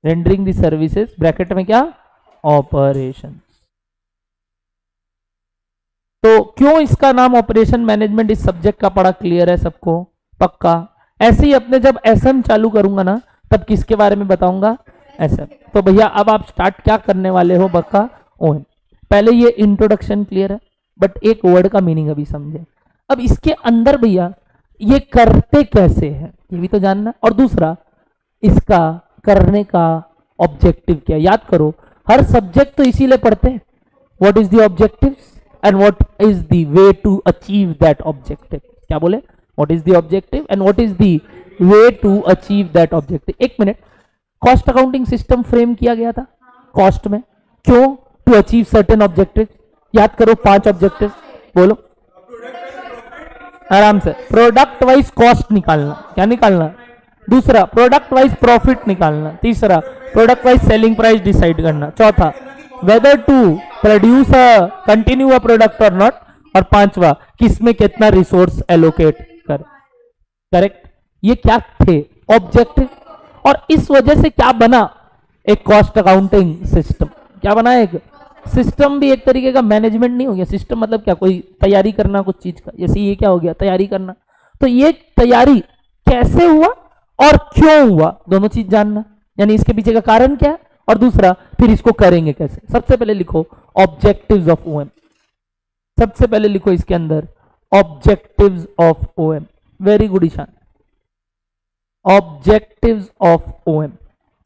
रेंडरिंग द सर्विसेज ब्रैकेट में क्या, ऑपरेशन। तो क्यों इसका नाम ऑपरेशन मैनेजमेंट, इस सब्जेक्ट का पढ़ा क्लियर है सबको, पक्का। ऐसे ही अपने जब एसएम चालू करूंगा ना तब किसके बारे में बताऊंगा, एसएम। तो भैया अब आप स्टार्ट क्या करने वाले हो, बक्का ओएम। पहले ये इंट्रोडक्शन क्लियर है, बट एक वर्ड का मीनिंग अभी समझे। अब इसके अंदर भैया ये करते कैसे हैं ये भी तो जानना, और दूसरा इसका करने का ऑब्जेक्टिव क्या। याद करो हर सब्जेक्ट तो इसीलिए पढ़ते हैं, what is the objective and what is the way to achieve that objective. क्या बोले, what is the objective and what is the way to achieve that objective. एक minute, cost accounting system frame किया गया था cost में, क्यों, to achieve certain objective. याद करो 5 ऑब्जेक्टिव, बोलो आराम से। प्रोडक्ट वाइज कॉस्ट निकालना, क्या निकालना, दूसरा प्रोडक्ट वाइज प्रॉफिट निकालना, तीसरा product wise selling price decide करना, चौथा whether to produce a continue a product और नॉट, और पांचवा किसमें कितना रिसोर्स एलोकेट कर। करेक्ट, ये क्या थे ऑब्जेक्टिव, और इस वजह से क्या बना एक कॉस्ट अकाउंटिंग सिस्टम। क्या बना, एक सिस्टम भी एक तरीके का मैनेजमेंट नहीं हो गया। सिस्टम मतलब क्या, कोई तैयारी करना कुछ चीज का, जैसे ये क्या हो गया, तैयारी करना। तो ये तैयारी कैसे हुआ और क्यों हुआ, दोनों चीज जानना, यानी इसके पीछे का कारण क्या है, और दूसरा फिर इसको करेंगे कैसे। सबसे पहले लिखो ऑब्जेक्टिव्स ऑफ ओएम, सबसे पहले लिखो इसके अंदर objectives of OM. Very good Ishan, objectives of OM.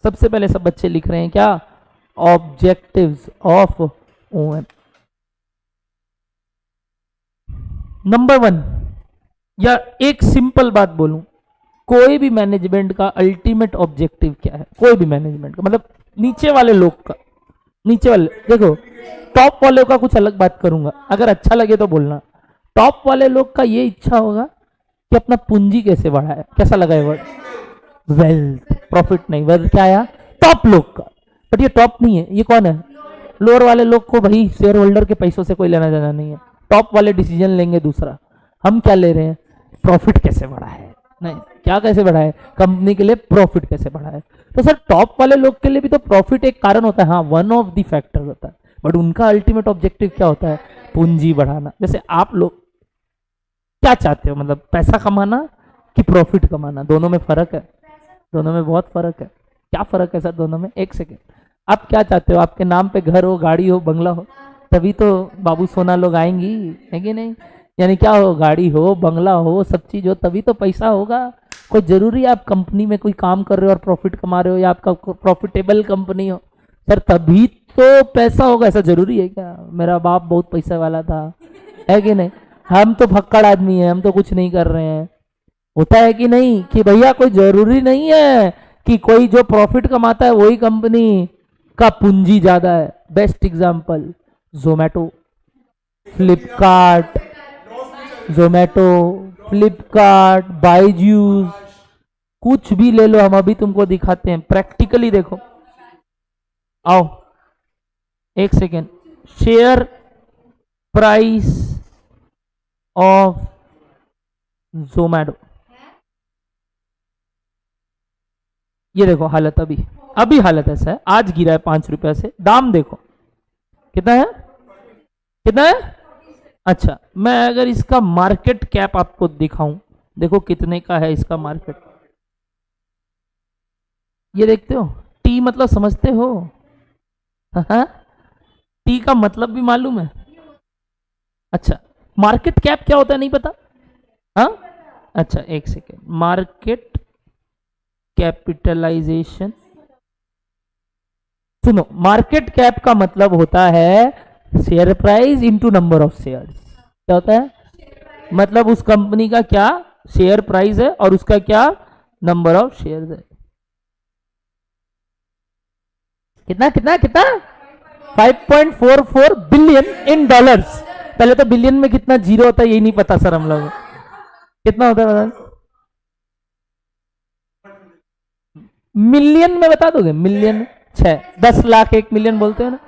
सबसे पहले सब बच्चे लिख रहे हैं क्या, ऑब्जेक्टिव्स ऑफ ओएम। नंबर 1, या एक सिंपल बात बोलूं, कोई भी मैनेजमेंट का अल्टीमेट ऑब्जेक्टिव क्या है, कोई भी मैनेजमेंट का, मतलब नीचे वाले लोग का, नीचे वाले देखो, टॉप वाले का कुछ अलग बात करूंगा, अगर अच्छा लगे तो बोलना। टॉप वाले लोग का ये इच्छा होगा कि अपना पूंजी कैसे बढ़ाए। कैसा लगा ये वर्ड, वेल्थ, प्रॉफिट नहीं, वेल्थ क्या आया, टॉप लोग का। बट ये टॉप नहीं है, ये कौन है, लोअर वाले लोग को भाई शेयर होल्डर के पैसों से कोई लेना देना नहीं है। टॉप वाले डिसीजन लेंगे दूसरा, हम क्या ले रहे हैं, प्रॉफिट कैसे बढ़ाए, नहीं क्या कैसे बढ़ाए, कंपनी के लिए प्रॉफिट कैसे बढ़ाए। तो सर टॉप वाले लोग के लिए भी तो प्रॉफिट एक कारण होता है, हाँ वन ऑफ द फैक्टर होता है, बट उनका अल्टीमेट ऑब्जेक्टिव क्या होता है, पूंजी बढ़ाना। जैसे आप लोग क्या चाहते हो, मतलब पैसा कमाना कि प्रॉफिट कमाना, दोनों में फर्क है, दोनों में बहुत फर्क है। क्या फर्क है सर दोनों में, एक सेकेंड, आप क्या चाहते हो, आपके नाम पे घर हो, गाड़ी हो, बंगला हो, तभी तो बाबू सोना लोग आएंगी, है कि नहीं। यानी क्या हो, गाड़ी हो, बंगला हो, सब चीज हो, तभी तो पैसा होगा। कोई जरूरी है आप कंपनी में कोई काम कर रहे हो और प्रॉफिट कमा रहे हो, या आपका प्रॉफिटेबल कंपनी हो, सर तभी तो पैसा होगा, ऐसा जरूरी है क्या। मेरा बाप बहुत पैसा वाला था, है कि नहीं, हम तो भक्कड़ आदमी है, हम तो कुछ नहीं कर रहे हैं। होता है कि नहीं, कि भैया कोई जरूरी नहीं है कि कोई जो प्रॉफिट कमाता है वही कंपनी का पूंजी ज्यादा है। बेस्ट एग्जांपल जोमेटो, फ्लिपकार्ट, जोमेटो, फ्लिपकार्ट, बायजूस, कुछ भी ले लो, हम अभी तुमको दिखाते हैं, प्रैक्टिकली देखो। आओ एक second, share price of Zomato, ये देखो हालत, अभी हालत ऐसा है, आज गिरा है 5 रुपया से, दाम देखो कितना है, कितना है। अच्छा मैं अगर इसका मार्केट कैप आपको दिखाऊं, देखो कितने का है इसका मार्केट, ये देखते हो, टी मतलब समझते हो, हाँ टी का मतलब भी मालूम है, अच्छा, मार्केट कैप क्या होता है नहीं पता? हाँ, अच्छा एक सेकेंड, मार्केट कैपिटलाइजेशन। सुनो, मार्केट कैप का मतलब होता है share price into number of shares. क्या होता है? मतलब उस कंपनी का क्या शेयर प्राइस है और उसका क्या नंबर ऑफ शेयर्स है। कितना कितना कितना? 5.44 बिलियन इन डॉलर्स। पहले तो बिलियन में कितना जीरो होता है यही नहीं पता सर हम लोग। कितना होता है? मिलियन में बता दोगे? मिलियन 10 लाख 1 मिलियन बोलते हैं ना,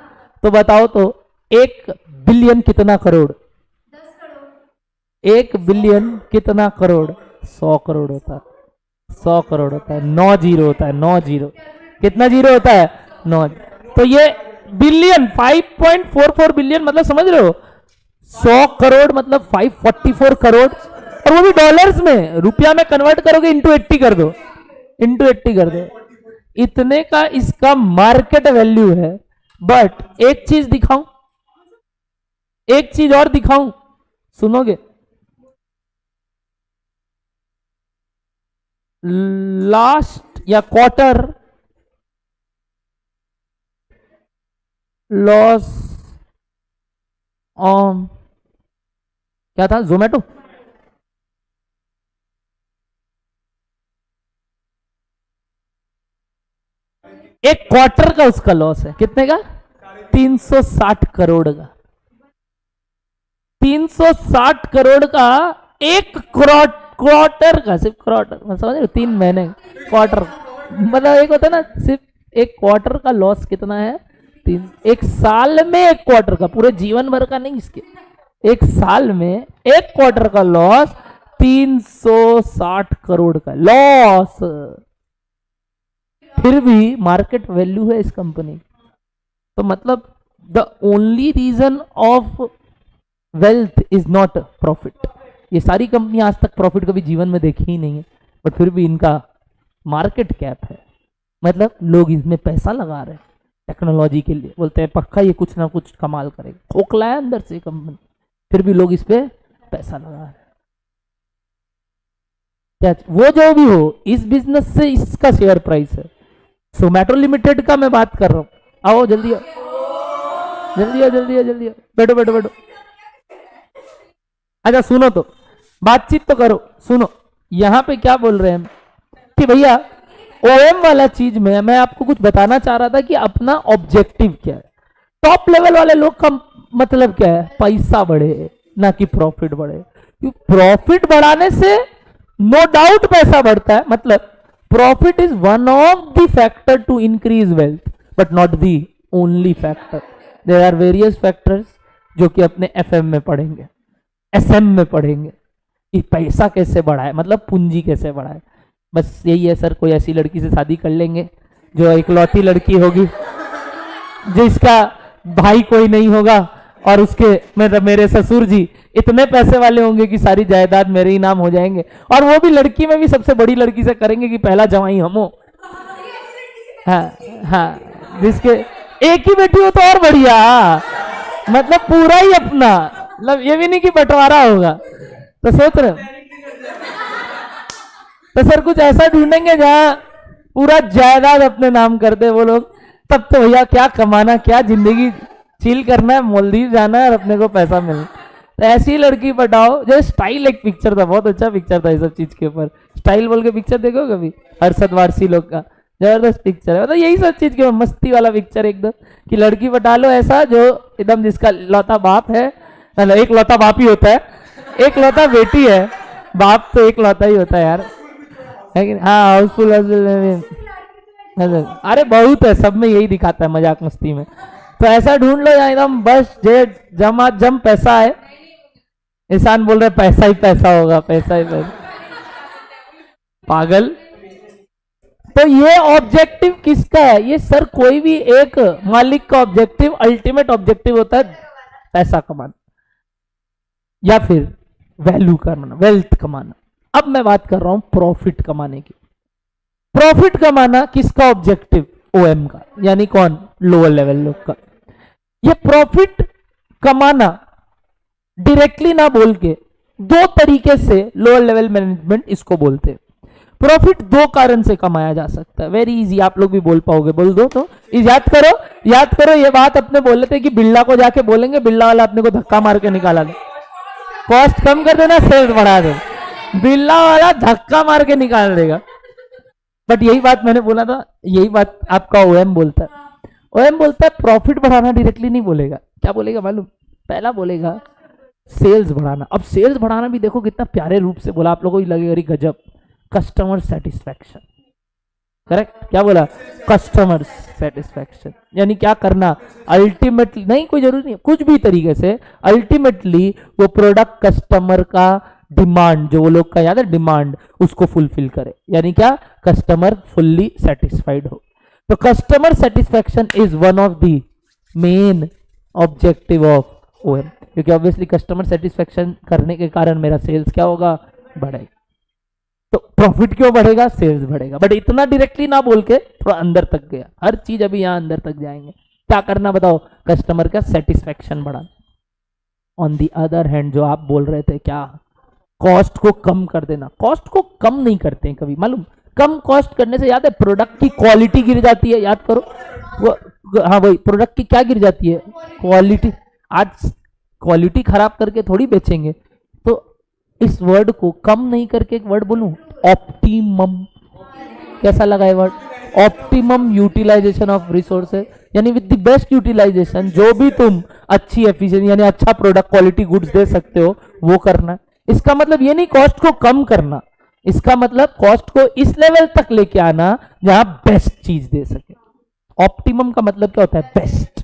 तो बताओ तो 1 बिलियन कितना करोड़? 1 बिलियन कितना करोड़? 100 करोड़ होता है। 100 करोड़ होता है, 9 जीरो होता है, 9 जीरो। कितना जीरो होता है? 9। तो ये बिलियन 5.44 बिलियन मतलब समझ रहे हो? 100 करोड़ मतलब 544 करोड़, और वो भी डॉलर्स में। रुपया में कन्वर्ट करोगे इंटू 80 कर दो, इंटू 80 कर दो। इतने का इसका मार्केट वैल्यू है। बट एक चीज दिखाऊं, एक चीज और दिखाऊं, सुनोगे? लास्ट या क्वार्टर लॉस ऑन क्या था? जोमेटो। एक क्वार्टर का उसका लॉस है, कितने का? 360 करोड़ का। 360 करोड़ का एक क्वार्टर का, सिर्फ क्वार्टर, समझ रहे? 3 महीने क्वार्टर, मतलब एक होता है ना, सिर्फ एक क्वार्टर का लॉस कितना है? 3। एक साल में एक क्वार्टर का, पूरे जीवन भर का नहीं, इसके एक साल में एक क्वार्टर का लॉस 360 करोड़ का लॉस। फिर भी मार्केट वैल्यू है इस कंपनी। तो मतलब the only reason of wealth is not profit. ये सारी कंपनी आज तक प्रॉफिट कभी जीवन में देखी ही नहीं है, बट फिर भी इनका मार्केट कैप है। मतलब लोग इसमें पैसा लगा रहे हैं टेक्नोलॉजी के लिए, बोलते हैं पक्का ये कुछ ना कुछ कमाल करेगा, खोखला है अंदर से कंपनी, फिर भी लोग इस पे पैसा लगा रहे हैं। क्या वो जो भी हो, इस बिजनेस से इसका शेयर प्राइस है। जोमैटो लिमिटेड का मैं बात कर रहा हूं। आओ जल्दी आओ, जल्दी आओ, जल्दी आओ, जल्दी आओ, बैठो बैठो बैठो। अच्छा सुनो तो, बातचीत तो करो। सुनो, यहां पे क्या बोल रहे हैं कि भैया ओएम वाला चीज में मैं आपको कुछ बताना चाह रहा था कि अपना ऑब्जेक्टिव क्या है। टॉप लेवल वाले लोग का मतलब क्या है? पैसा बढ़े, ना कि प्रॉफिट बढ़े। प्रॉफिट बढ़ाने से नो डाउट पैसा बढ़ता है, मतलब profit is one of the factor to increase wealth, but not the only factor. There are various factors जो कि अपने एफएम में पढ़ेंगे, एसएम में पढ़ेंगे कि पैसा कैसे बढ़ाए, मतलब पूंजी कैसे बढ़ाए। बस यही है सर, कोई ऐसी लड़की से शादी कर लेंगे जो इकलौती लड़की होगी, जिसका भाई कोई नहीं होगा, और उसके मेरे ससुर जी इतने पैसे वाले होंगे कि सारी जायदाद मेरे ही नाम हो जाएंगे, और वो भी लड़की में भी सबसे बड़ी लड़की से करेंगे कि पहला जवाई हम हो। हाँ हाँ, जिसके एक ही बेटी हो तो और बढ़िया, मतलब पूरा ही अपना, मतलब ये भी नहीं कि बंटवारा होगा। तो सोच रहे तो सर कुछ ऐसा ढूंढेंगे जहां पूरा जायदाद अपने नाम कर दे वो लोग, तब तो भैया क्या कमाना, क्या जिंदगी चिल करना है, मालदीव जाना है और अपने को पैसा मिलना। तो ऐसी लड़की पटाओ। जैसे स्टाइल एक पिक्चर था, बहुत अच्छा पिक्चर था इस सब चीज के ऊपर। स्टाइल बोल के पिक्चर देखो कभी, हर्षद वारसी लोग का, जबरदस्त पिक्चर है। मतलब यही सब चीज के मस्ती वाला पिक्चर एकदम, कि लड़की पटा लो ऐसा जो एकदम, जिसका लौता बाप है, मतलब एक लौता बाप ही होता है, एक लौता बेटी है, बाप तो एक लौता ही होता है यार, है कि? हाँ, हाउसफुल। अरे बहुत है, सब में यही दिखाता है मजाक मस्ती में। तो ऐसा ढूंढ लो यहाँ एकदम बस जे जमा जम पैसा है। इंसान बोल रहे पैसा ही पैसा होगा, पैसा ही पैसा, पागल। तो ये ऑब्जेक्टिव किसका है? ये सर कोई भी एक मालिक का ऑब्जेक्टिव, अल्टीमेट ऑब्जेक्टिव होता है पैसा कमाना या फिर वैल्यू करना, वेल्थ कमाना। अब मैं बात कर रहा हूं प्रॉफिट कमाने की। प्रॉफिट कमाना किसका ऑब्जेक्टिव? ओएम का, यानी कौन? लोअर लेवल लोग का। ये प्रॉफिट कमाना डायरेक्टली ना बोल के दो तरीके से लोअर लेवल मैनेजमेंट इसको बोलते हैं। प्रॉफिट दो कारण से कमाया जा सकता है, वेरी इजी, आप लोग भी बोल पाओगे, बोल दो तो याद करो, याद करो। ये बात अपने बोले थे कि बिल्ला को जाके बोलेंगे, बिल्ला वाला अपने को धक्का मार के निकाला दे, कॉस्ट कम कर देना, सेल्स बढ़ा दे, बिल्ला वाला धक्का मार के निकाल देगा। बट यही बात मैंने बोला था, यही बात आपका ओएम बोलता है। ओएम बोलता है प्रॉफिट बढ़ाना डायरेक्टली नहीं बोलेगा, क्या बोलेगा मालूम? पहला बोलेगा सेल्स बढ़ाना। अब सेल्स बढ़ाना भी देखो कितना प्यारे रूप से बोला, आप लोगों को लगेगा अरे गजब, कस्टमर सेटिस्फैक्शन, करेक्ट, क्या बोला? Customer satisfaction. यानी क्या करना, अल्टीमेटली, नहीं कोई जरूरी नहीं, कुछ भी तरीके से अल्टीमेटली वो प्रोडक्ट कस्टमर का डिमांड, जो वो लोग का याद है डिमांड, उसको फुलफिल करे। यानी क्या, कस्टमर फुल्ली सेटिस्फाइड हो। तो customer satisfaction is one of the main objective of OM, क्योंकि ऑब्वियसली कस्टमर सेटिस्फैक्शन करने के कारण मेरा सेल्स क्या होगा, बढ़ेगा। तो प्रॉफिट क्यों बढ़ेगा, सेल्स बढ़ेगा। बट इतना डायरेक्टली ना बोल के थोड़ा अंदर तक गया, हर चीज अभी यहां अंदर तक जाएंगे। क्या करना बताओ, कस्टमर का सेटिस्फैक्शन बढ़ाना। ऑन दी अदर हैंड जो आप बोल रहे थे, क्या कॉस्ट को कम कर देना, कॉस्ट को कम नहीं करते हैं कभी, मालूम? कम कॉस्ट करने से याद है प्रोडक्ट की क्वालिटी गिर जाती है, याद करो वो, हाँ वही, प्रोडक्ट की क्या गिर जाती है, क्वालिटी। आज क्वालिटी खराब करके थोड़ी बेचेंगे। तो इस वर्ड को कम नहीं करके एक वर्ड बोलूं, ऑप्टिमम। कैसा लगा ये word, optimum utilisation of resources, यानी विद द बेस्ट यूटिलाइजेशन, जो भी तुम अच्छी एफिशिएंसी यानी अच्छा प्रोडक्ट क्वालिटी गुड्स दे सकते हो वो करना। इसका मतलब ये नहीं कॉस्ट को कम करना, इसका मतलब कॉस्ट को इस लेवल तक लेके आना जहां बेस्ट चीज दे सके। ऑप्टिमम का मतलब क्या होता है, बेस्ट।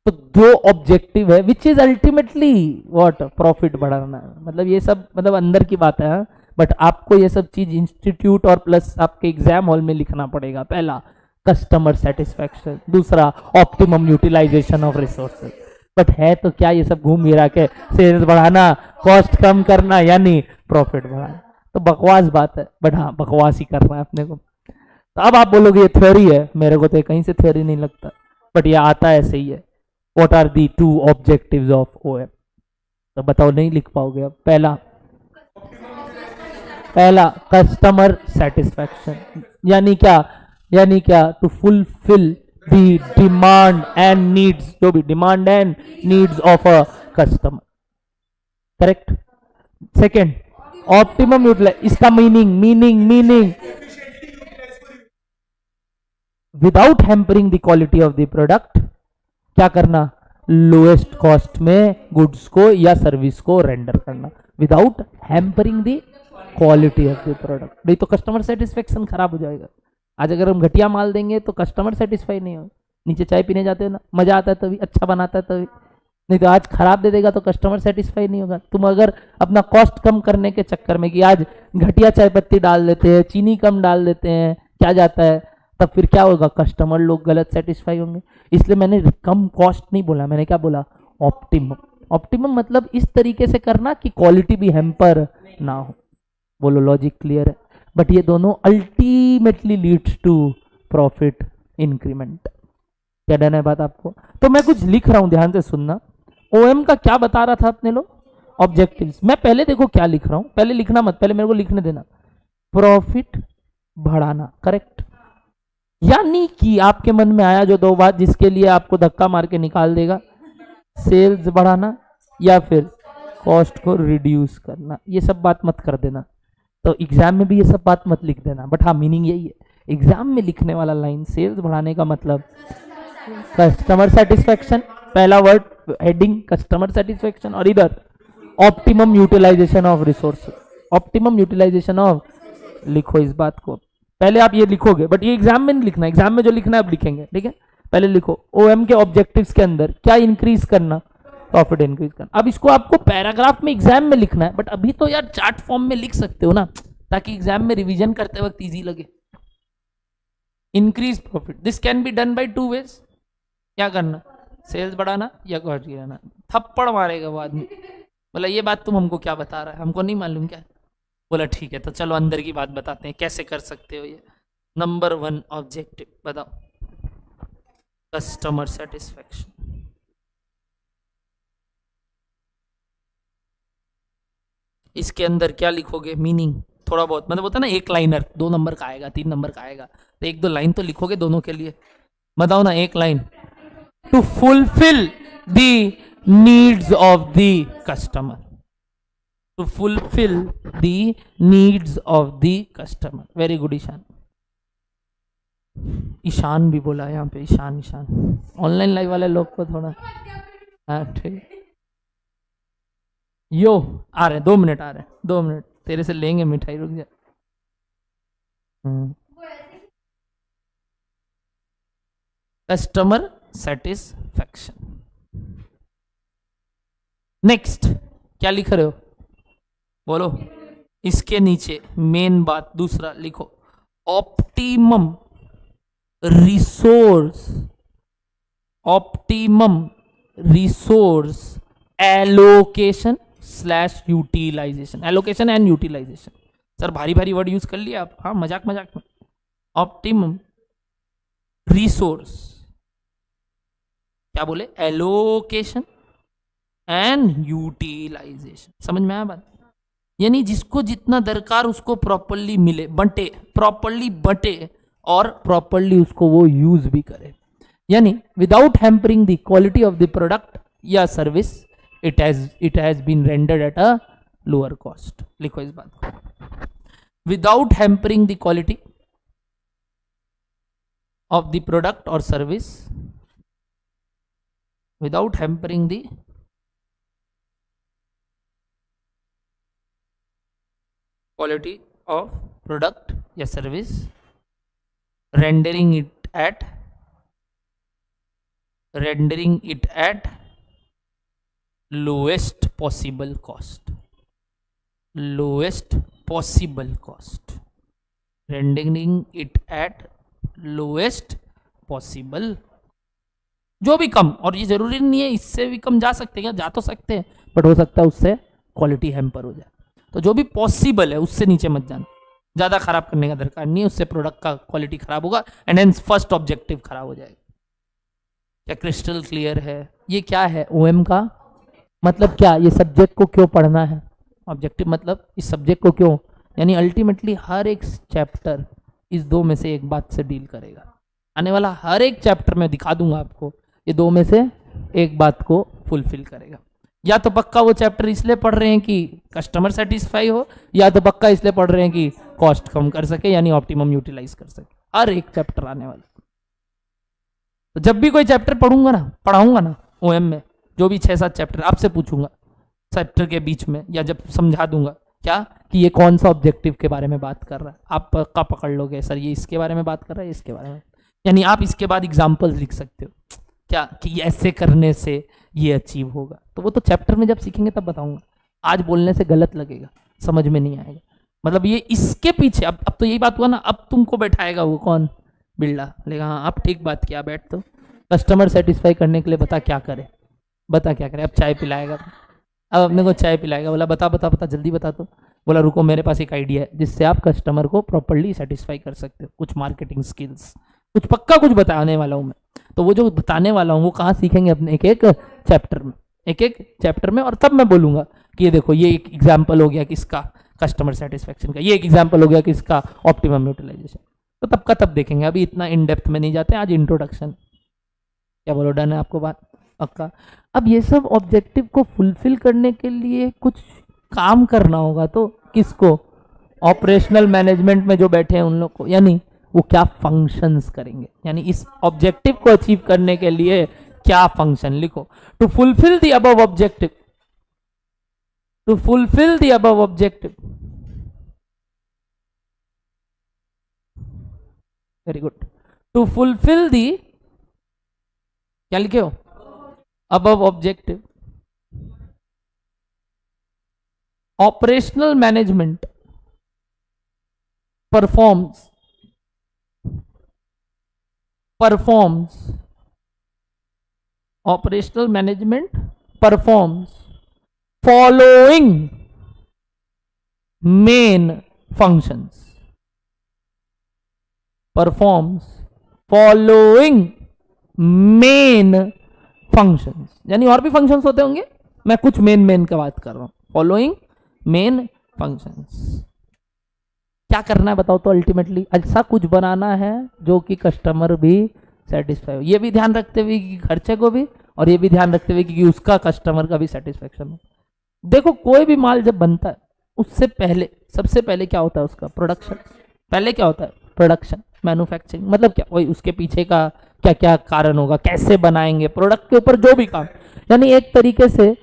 तो दो ऑब्जेक्टिव है which is ultimately what, profit बढ़ाना। मतलब ये सब मतलब अंदर की बात है, बट आपको ये सब चीज इंस्टीट्यूट और प्लस आपके एग्जाम हॉल में लिखना पड़ेगा। पहला कस्टमर सेटिस्फैक्शन, दूसरा optimum utilisation of resources. But है तो क्या ये सब घूम फिरा के सेल्स बढ़ाना, कॉस्ट कम करना, यानी प्रॉफिट बढ़ाना। तो बकवास बात है, बट हाँ बकवास ही करना है अपने को। तो अब आप बोलोगे ये थ्योरी है, मेरे को तो कहीं से थ्योरी नहीं लगता, बट ये आता ऐसे ही है। What are the two objectives of OM? तो बताओ, नहीं लिख पाओगे अब। पहला कस्टमर सेटिस्फैक्शन, यानी क्या, यानी क्या, to fulfil the demand and needs, जो भी demand and needs of a customer, correct. Second optimum utilise, इसका meaning without hampering the quality of the product, क्या करना, लोएस्ट कॉस्ट में गुड्स को या सर्विस को रेंडर करना without hampering the quality of the product. नहीं तो कस्टमर सेटिस्फेक्शन खराब हो जाएगा। आज अगर हम घटिया माल देंगे तो कस्टमर सेटिस्फाई नहीं हो। नीचे चाय पीने जाते हो ना, मजा आता है तभी, अच्छा बनाता है तभी, नहीं तो आज खराब दे देगा तो कस्टमर सेटिस्फाई नहीं होगा। तुम अगर अपना कॉस्ट कम करने के चक्कर में कि आज घटिया चाय पत्ती डाल देते हैं, चीनी कम डाल देते हैं, क्या जाता है, तब फिर क्या होगा, कस्टमर लोग गलत सेटिस्फाई होंगे। इसलिए मैंने कम कॉस्ट नहीं बोला, मैंने क्या बोला, ऑप्टिमम। ऑप्टिमम मतलब इस तरीके से करना कि क्वालिटी भी हैम्पर ना हो। बोलो लॉजिक क्लियर है? बट ये दोनों ultimately leads to profit increment. क्या डन है बात आपको? तो मैं कुछ लिख रहा हूं, ध्यान से सुनना। ओएम का क्या बता रहा था अपने लोग, ऑब्जेक्टिव्स। मैं पहले देखो क्या लिख रहा हूं, पहले लिखना मत, पहले मेरे को लिखने देना। प्रॉफिट बढ़ाना, करेक्ट। यानी कि आपके मन में आया जो दो बात जिसके लिए आपको धक्का मार के निकाल देगा, सेल्स बढ़ाना या फिर कॉस्ट को रिड्यूस करना। ये सब बात मत कर देना, तो एग्जाम में भी ये सब बात मत लिख देना। बट हाँ मीनिंग यही है, एग्जाम में लिखने वाला लाइन सेल्स बढ़ाने का मतलब कस्टमर सेटिस्फेक्शन, पहला वर्ड हेडिंग कस्टमर सेटिस्फेक्शन, और इधर optimum utilisation of resources. Optimum utilisation of, लिखो इस बात को, पहले आप ये लिखोगे, बट ये एग्जाम में नहीं लिखना, एग्जाम में जो लिखना है अब लिखेंगे, ठीक है। पहले लिखो ओएम के ऑब्जेक्टिव्स के अंदर क्या इंक्रीज करना, प्रॉफिट इंक्रीज करना। अब इसको आपको पैराग्राफ में एग्जाम में लिखना है, बट अभी तो यार चार्ट फॉर्म में लिख सकते हो ना, ताकि एग्जाम में रिवीजन करते वक्त इजी लगे। Increase profit, this can be done by 2 ways। क्या करना, सेल्स बढ़ाना या कॉस्ट गिराना। थप्पड़ मारेगा वो आदमी, बोला ये बात तुम हमको क्या बता रहा है, हमको नहीं मालूम क्या। बोला ठीक है, तो चलो अंदर की बात बताते हैं, कैसे कर सकते हो ये। नंबर 1 ऑब्जेक्टिव बताओ, कस्टमर सेटिस्फेक्शन। इसके अंदर क्या लिखोगे, मीनिंग थोड़ा बहुत, मतलब होता है ना एक लाइनर, 2 नंबर का आएगा, 3 नंबर का आएगा, तो 1-2 लाइन तो लिखोगे दोनों के लिए। बताओ ना, एक line. To fulfil the needs of the customer, to fulfil the needs of the customer. Very good Ishan. Ishan भी बोला यहाँ पे, ईशान ईशान। ऑनलाइन लाइव वाले लोग को थोड़ा, हाँ ठीक। यो आ रहे, 2 मिनट आ रहे, 2 मिनट तेरे से लेंगे मिठाई, रुक जा। Customer satisfaction. नेक्स्ट क्या लिख रहे हो, बोलो। इसके नीचे मेन बात दूसरा लिखो, optimum resource, optimum resource allocation slash utilization. Allocation and utilization, sir भारी भारी वर्ड यूज कर लिया आप, हाँ मजाक मजाक में। ऑप्टिमम रिसोर्स, क्या बोले, एलोकेशन एंड यूटिलाइजेशन। समझ में आया बात? यानी जिसको जितना दरकार उसको प्रॉपरली मिले, बंटे, प्रॉपरली बंटे और प्रॉपरली उसको वो यूज भी करे। यानी without hampering the quality of the product या service, it has been rendered at a lower cost। लिखो इस बात को, without hampering the quality of the product or service, without hampering the quality of product या service, rendering it at lowest possible cost, lowest possible cost, rendering it at lowest possible, जो भी कम। और ये जरूरी नहीं है इससे भी कम जा सकते हैं, जा तो सकते हैं, बट हो सकता है उससे क्वालिटी हैम्पर हो जाए। तो जो भी पॉसिबल है उससे नीचे मत जाना, ज़्यादा खराब करने का दरकार नहीं है, उससे प्रोडक्ट का क्वालिटी खराब होगा एंड हेंस फर्स्ट ऑब्जेक्टिव खराब हो जाएगा। क्या क्रिस्टल क्लियर है? ये क्या है ओएम का मतलब, क्या ये सब्जेक्ट को क्यों पढ़ना है, ऑब्जेक्टिव मतलब इस सब्जेक्ट को क्यों, यानी अल्टीमेटली हर एक चैप्टर इस 2 में से एक बात से डील करेगा। आने वाला हर एक चैप्टर में दिखा दूंगा आपको, ये 2 में से एक बात को फुलफिल करेगा। या तो पक्का वो चैप्टर इसलिए पढ़ रहे हैं कि कस्टमर सेटिस्फाई हो, या तो पक्का इसलिए पढ़ रहे हैं कि कॉस्ट कम कर सके, यानी ऑप्टिमम यूटिलाइज कर सके। हर एक चैप्टर आने वाला, तो जब भी कोई चैप्टर पढ़ाऊंगा ना ओएम में, जो भी 6-7 चैप्टर, आपसे पूछूंगा चैप्टर के बीच में, या जब समझा दूंगा क्या कि ये कौन सा ऑब्जेक्टिव के बारे में बात कर रहा है, आप पक्का पकड़ लोगे सर ये इसके बारे में बात कर रहा है, इसके बारे में। यानी आप इसके बाद एग्जाम्पल्स लिख सकते हो क्या कि ऐसे करने से ये अचीव होगा। तो वो तो चैप्टर में जब सीखेंगे तब बताऊंगा, आज बोलने से गलत लगेगा, समझ में नहीं आएगा। मतलब ये इसके पीछे अब तो यही बात हुआ ना, अब तुमको बैठाएगा वो कौन, बिल्डा, लेगा हाँ आप ठीक बात किया, बैठ। तो कस्टमर सेटिस्फाई करने के लिए बता क्या करे, बता क्या करे। अब चाय पिलाएगा, अब अपने को चाय पिलाएगा, बोला बता जल्दी बता। तो बोला रुको मेरे पास एक आइडिया है जिससे आप कस्टमर को प्रॉपर्ली सेटिस्फाई कर सकते हो, कुछ मार्केटिंग स्किल्स, कुछ पक्का कुछ बताने वाला हूँ मैं। तो वो जो बताने वाला हूँ वो कहाँ सीखेंगे, अपने एक एक चैप्टर में। और तब मैं बोलूँगा कि ये देखो ये एक एग्जाम्पल हो गया किसका, कस्टमर सेटिस्फैक्शन का, ये एक एग्जाम्पल हो गया किसका, ऑप्टिमम यूटिलाइजेशन। तो तब का तब देखेंगे, अभी इतना इन डेप्थ में नहीं जाते, आज इंट्रोडक्शन। क्या बोलो, डन है आपको बात पक्का? अब ये सब ऑब्जेक्टिव को फुलफिल करने के लिए कुछ काम करना होगा, तो किसको, ऑपरेशनल मैनेजमेंट में जो बैठे हैं उन लोग को, यानी वो क्या फंक्शंस करेंगे, यानी इस ऑब्जेक्टिव को अचीव करने के लिए क्या फंक्शन। लिखो, to fulfil the above objective, to fulfil the above objective, very good, to fulfil the, क्या लिखे हो, above objective, operational management performs operational management performs following main functions, performs following main functions, यानी और भी functions होते होंगे, मैं कुछ मेन का बात कर रहा हूं। Following main functions. क्या करना है बताओ तो अल्टीमेटली ऐसा कुछ बनाना है जो कि कस्टमर भी सेटिस्फाई हो, ये भी ध्यान रखते हुए कि खर्चे को भी, और ये भी ध्यान रखते हुए कि उसका कस्टमर का भी सेटिस्फेक्शन हो। देखो कोई भी माल जब बनता है उससे पहले सबसे पहले क्या होता है उसका प्रोडक्शन। पहले क्या होता है प्रोडक्शन, मैन्युफैक्चरिंग मतलब क्या, वही उसके पीछे का क्या क्या कारण होगा, कैसे बनाएंगे, प्रोडक्ट के ऊपर जो भी काम, यानी एक तरीके से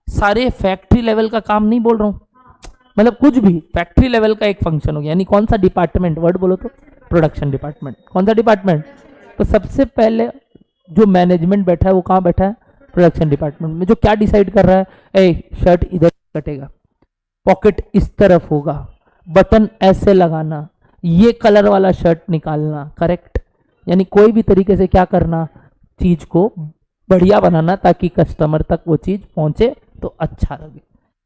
सारे फैक्ट्री लेवल का काम नहीं बोल रहा हूँ, मतलब कुछ भी फैक्ट्री लेवल का एक फंक्शन हो गया। यानी कौन सा डिपार्टमेंट, वर्ड बोलो तो प्रोडक्शन डिपार्टमेंट। कौन सा डिपार्टमेंट, तो सबसे पहले जो मैनेजमेंट बैठा है वो कहाँ बैठा है, प्रोडक्शन डिपार्टमेंट में, जो क्या डिसाइड कर रहा है, ए शर्ट इधर कटेगा, पॉकेट इस तरफ होगा, बटन ऐसे लगाना, ये कलर वाला शर्ट निकालना, करेक्ट। यानी कोई भी तरीके से क्या करना, चीज को बढ़िया बनाना ताकि कस्टमर तक वो चीज पहुंचे तो अच्छा लगे।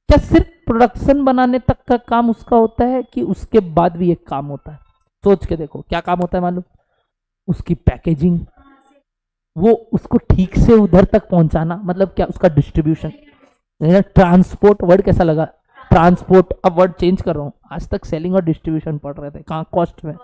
क्या सिर्फ प्रोडक्शन बनाने तक का काम उसका होता है कि उसके बाद भी एक काम होता है, सोच के देखो क्या काम होता है मालूम, उसकी पैकेजिंग, वो उसको ठीक से उधर तक पहुंचाना, मतलब क्या उसका डिस्ट्रीब्यूशन, ट्रांसपोर्ट, वर्ड कैसा लगा ट्रांसपोर्ट, अब वर्ड चेंज कर रहा हूँ, आज तक सेलिंग और डिस्ट्रीब्यूशन पढ़ रहे थे, कहाँ कॉस्ट में,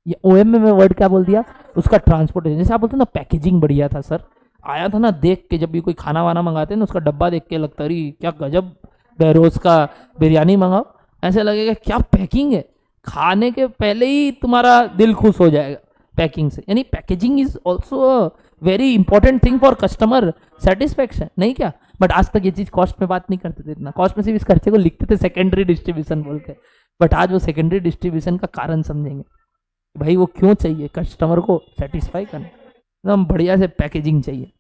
ये ओएम में मैं वर्ड क्या बोल दिया, उसका ट्रांसपोर्टेशन। जैसे आप बोलते ना पैकेजिंग बढ़िया था सर, आया था ना देख के, जब भी कोई खाना वाना मंगाते हैं ना उसका डब्बा देख के लगता है क्या गजब, रोज का बिरयानी मंगाओ, ऐसे लगेगा क्या पैकिंग है, खाने के पहले ही तुम्हारा दिल खुश हो जाएगा पैकिंग से। यानी packaging is also a very important thing for customer satisfaction, नहीं क्या। बट आज तक ये चीज कॉस्ट में बात नहीं करते थे, इतना कॉस्ट में सिर्फ इस खर्चे को लिखते थे सेकेंडरी डिस्ट्रीब्यूशन बोल के। बट आज वो सेकेंडरी डिस्ट्रीब्यूशन का कारण समझेंगे, भाई वो क्यों चाहिए, कस्टमर को सेटिस्फाई करना, एकदम बढ़िया से पैकेजिंग चाहिए,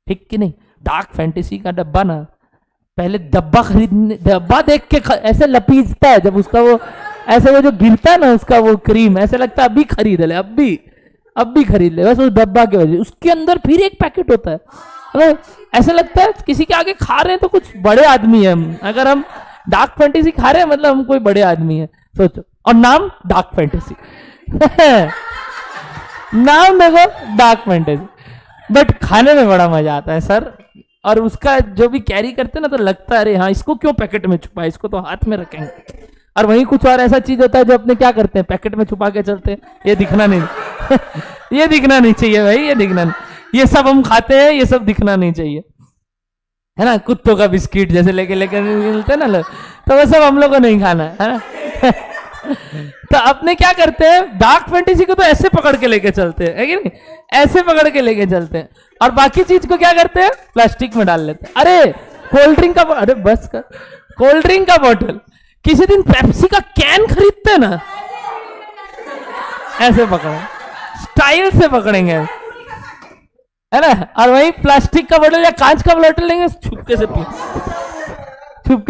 ठीक कि नहीं। डार्क फैंटेसी का डब्बा ना, पहले डब्बा खरीदने, डब्बा देख के ऐसे लपीजता है, जब उसका वो ऐसे वो जो गिरता है ना उसका वो क्रीम, ऐसे लगता है अभी खरीद ले, अब भी खरीद ले, बस उस डब्बा की वजह। उसके अंदर फिर एक पैकेट होता है, मतलब ऐसा लगता है किसी के आगे खा रहे हैं तो कुछ बड़े आदमी है हम, अगर हम डार्क फैंटेसी खा रहे हैं मतलब हम कोई बड़े आदमी है, सोचो। और नाम डार्क फैंटेसी नाम देखो डार्क फैंटेसी, बट खाने में बड़ा मजा आता है सर। और उसका जो भी कैरी करते हैं ना तो लगता है अरे हाँ इसको क्यों पैकेट में छुपा, इसको तो हाथ में रखेंगे। और वहीं कुछ और ऐसा चीज होता है जो अपने क्या करते हैं पैकेट में छुपा के चलते हैं, ये दिखना नहीं ये दिखना नहीं चाहिए भाई, ये दिखना नहीं, ये सब हम खाते हैं, ये सब दिखना नहीं चाहिए, है ना। कुत्तों का बिस्किट जैसे लेके मिलते हैं ना लोग, तो वो सब हम लोग को नहीं खाना है ना तो अपने क्या करते हैं डार्क फैंटेसी को तो ऐसे पकड़ के लेके चलते हैं, है कि नहीं, ऐसे पकड़ के लेके चलते हैं, और बाकी चीज को क्या करते हैं प्लास्टिक में डाल लेते हैं। अरे कोल्ड ड्रिंक का, अरे बस कर, कोल्ड ड्रिंक का बोतल, किसी दिन पेप्सी का कैन खरीदते हैं ना, ऐसे पकड़े, स्टाइल से पकड़ेंगे, है ना। और वही प्लास्टिक का बोतल या कांच का बोतल लेंगे, छुपके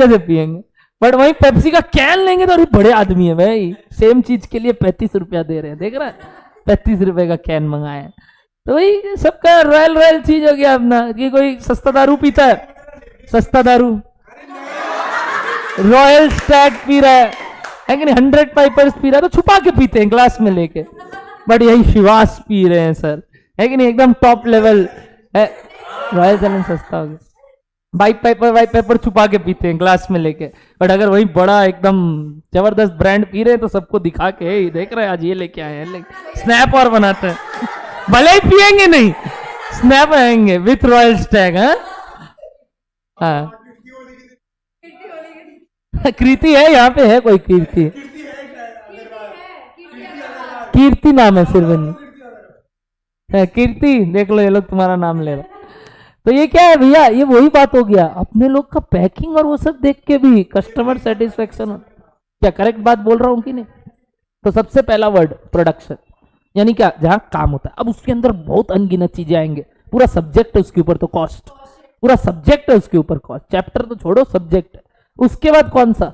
से पिएंगे। बट वही पेप्सी का कैन लेंगे तो अरे बड़े आदमी है भाई, सेम चीज के लिए 35 रुपया दे रहे हैं, देख रहा है 35 रुपए का कैन मंगाया है। तो वही सबका रॉयल चीज हो गया अपना, कि कोई सस्ता दारू पीता है, सस्ता दारू रॉयल स्टैग पी रहा है कि नहीं, 100 पाइपर्स पी रहा है, तो छुपा के पीते हैं ग्लास में लेके। बट यही शिवास पी रहे हैं सर, है कि नहीं, एकदम टॉप लेवल है, रॉयल चैलेंज सस्ता हो गया। वाइट पेपर छुपा के पीते हैं ग्लास में लेके। बट अगर वही बड़ा एकदम जबरदस्त ब्रांड पी रहे हैं तो सबको दिखा के देख रहे हैं आज ये लेके आए हैं, स्नैप और बनाते हैं, भले ही पिएंगे नहीं, स्नैप आएंगे विथ रॉयल स्टैग। हाँ कृति है यहाँ पे, है कोई कीर्ति, कीर्ति नाम है सिर्फ, कीर्ति देख लो ये लोग तुम्हारा नाम ले रहा। तो ये क्या है भैया, ये वही बात हो गया, अपने लोग का पैकिंग और वो सब देख के भी कस्टमर सेटिस्फेक्शन। क्या करेक्ट बात बोल रहा हूँ कि नहीं। तो सबसे पहला वर्ड प्रोडक्शन, यानी क्या, जहां काम होता है। अब उसके अंदर बहुत अनगिनत चीजें आएंगे, पूरा सब्जेक्ट है उसके ऊपर, तो कॉस्ट पूरा सब्जेक्ट है उसके ऊपर, कॉस्ट चैप्टर तो छोड़ो सब्जेक्ट है। उसके बाद कौन सा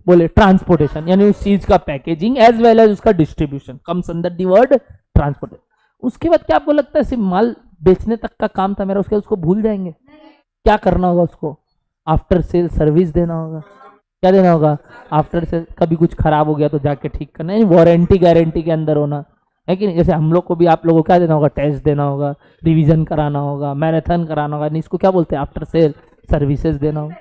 बोले, ट्रांसपोर्टेशन, यानी उस चीज का पैकेजिंग एज वेल एज उसका distribution, comes under the word transportation. उसके बाद क्या आपको लगता है सिर्फ माल बेचने तक का काम था मेरा, उसके उसको भूल जाएंगे, क्या करना होगा उसको, आफ्टर सेल सर्विस देना होगा। क्या देना होगा, आफ्टर सेल, कभी कुछ खराब हो गया तो जाके ठीक करना, यानी वारंटी गारंटी के अंदर होना, है कि नहीं। जैसे हम लोग को भी आप लोगों को क्या देना होगा, टेस्ट देना होगा, रिवीजन कराना होगा, मैराथन कराना होगा, इसको क्या बोलते हैं आफ्टर सेल सर्विसेज देना होगा।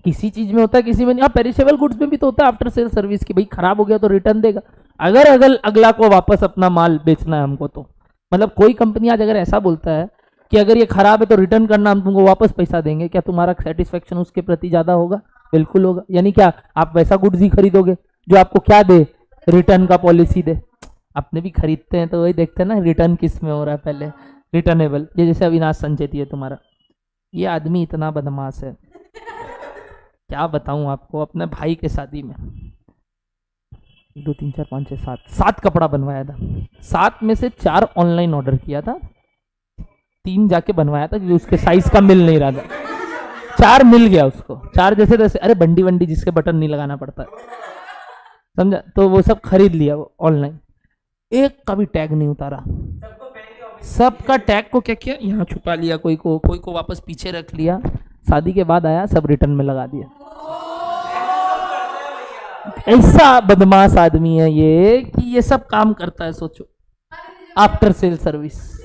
किसी चीज में होता है, किसी में नहीं। हाँ, पेरिशेबल गुड्स में भी तो होता है आफ्टर सेल सर्विस की, भाई खराब हो गया तो रिटर्न देगा, अगर अगला को वापस अपना माल बेचना है हमको तो। मतलब कोई कंपनी आज अगर ऐसा बोलता है कि अगर ये खराब है तो रिटर्न करना, हम तुमको वापस पैसा देंगे, क्या तुम्हारा सेटिस्फेक्शन उसके प्रति ज्यादा होगा? बिल्कुल होगा। यानी क्या आप वैसा गुड्स ही खरीदोगे जो आपको क्या दे, रिटर्न का पॉलिसी दे। अपने भी खरीदते हैं तो वही देखते हैं ना रिटर्न किस में हो रहा है पहले, रिटर्नेबल। ये जैसे अविनाश संचेती है तुम्हारा, ये आदमी इतना बदमाश है, क्या बताऊं आपको। अपने भाई के शादी में 2 3 4 5 6 7 कपड़ा बनवाया था, 7 में से 4 ऑनलाइन ऑर्डर किया था, 3 जाके बनवाया था क्योंकि उसके साइज का मिल नहीं रहा था। 4 मिल गया उसको, 4 जैसे तैसे, अरे बंडी वंडी जिसके बटन नहीं लगाना पड़ता, समझा? तो वो सब खरीद लिया वो ऑनलाइन, एक का भी टैग नहीं उतारा। सबका टैग को क्या किया, यहाँ छुपा लिया, कोई को वापस पीछे रख लिया। शादी के बाद आया, सब रिटर्न में लगा दिया। ऐसा बदमाश आदमी है ये कि ये सब काम करता है। सोचो, आफ्टर सेल सर्विस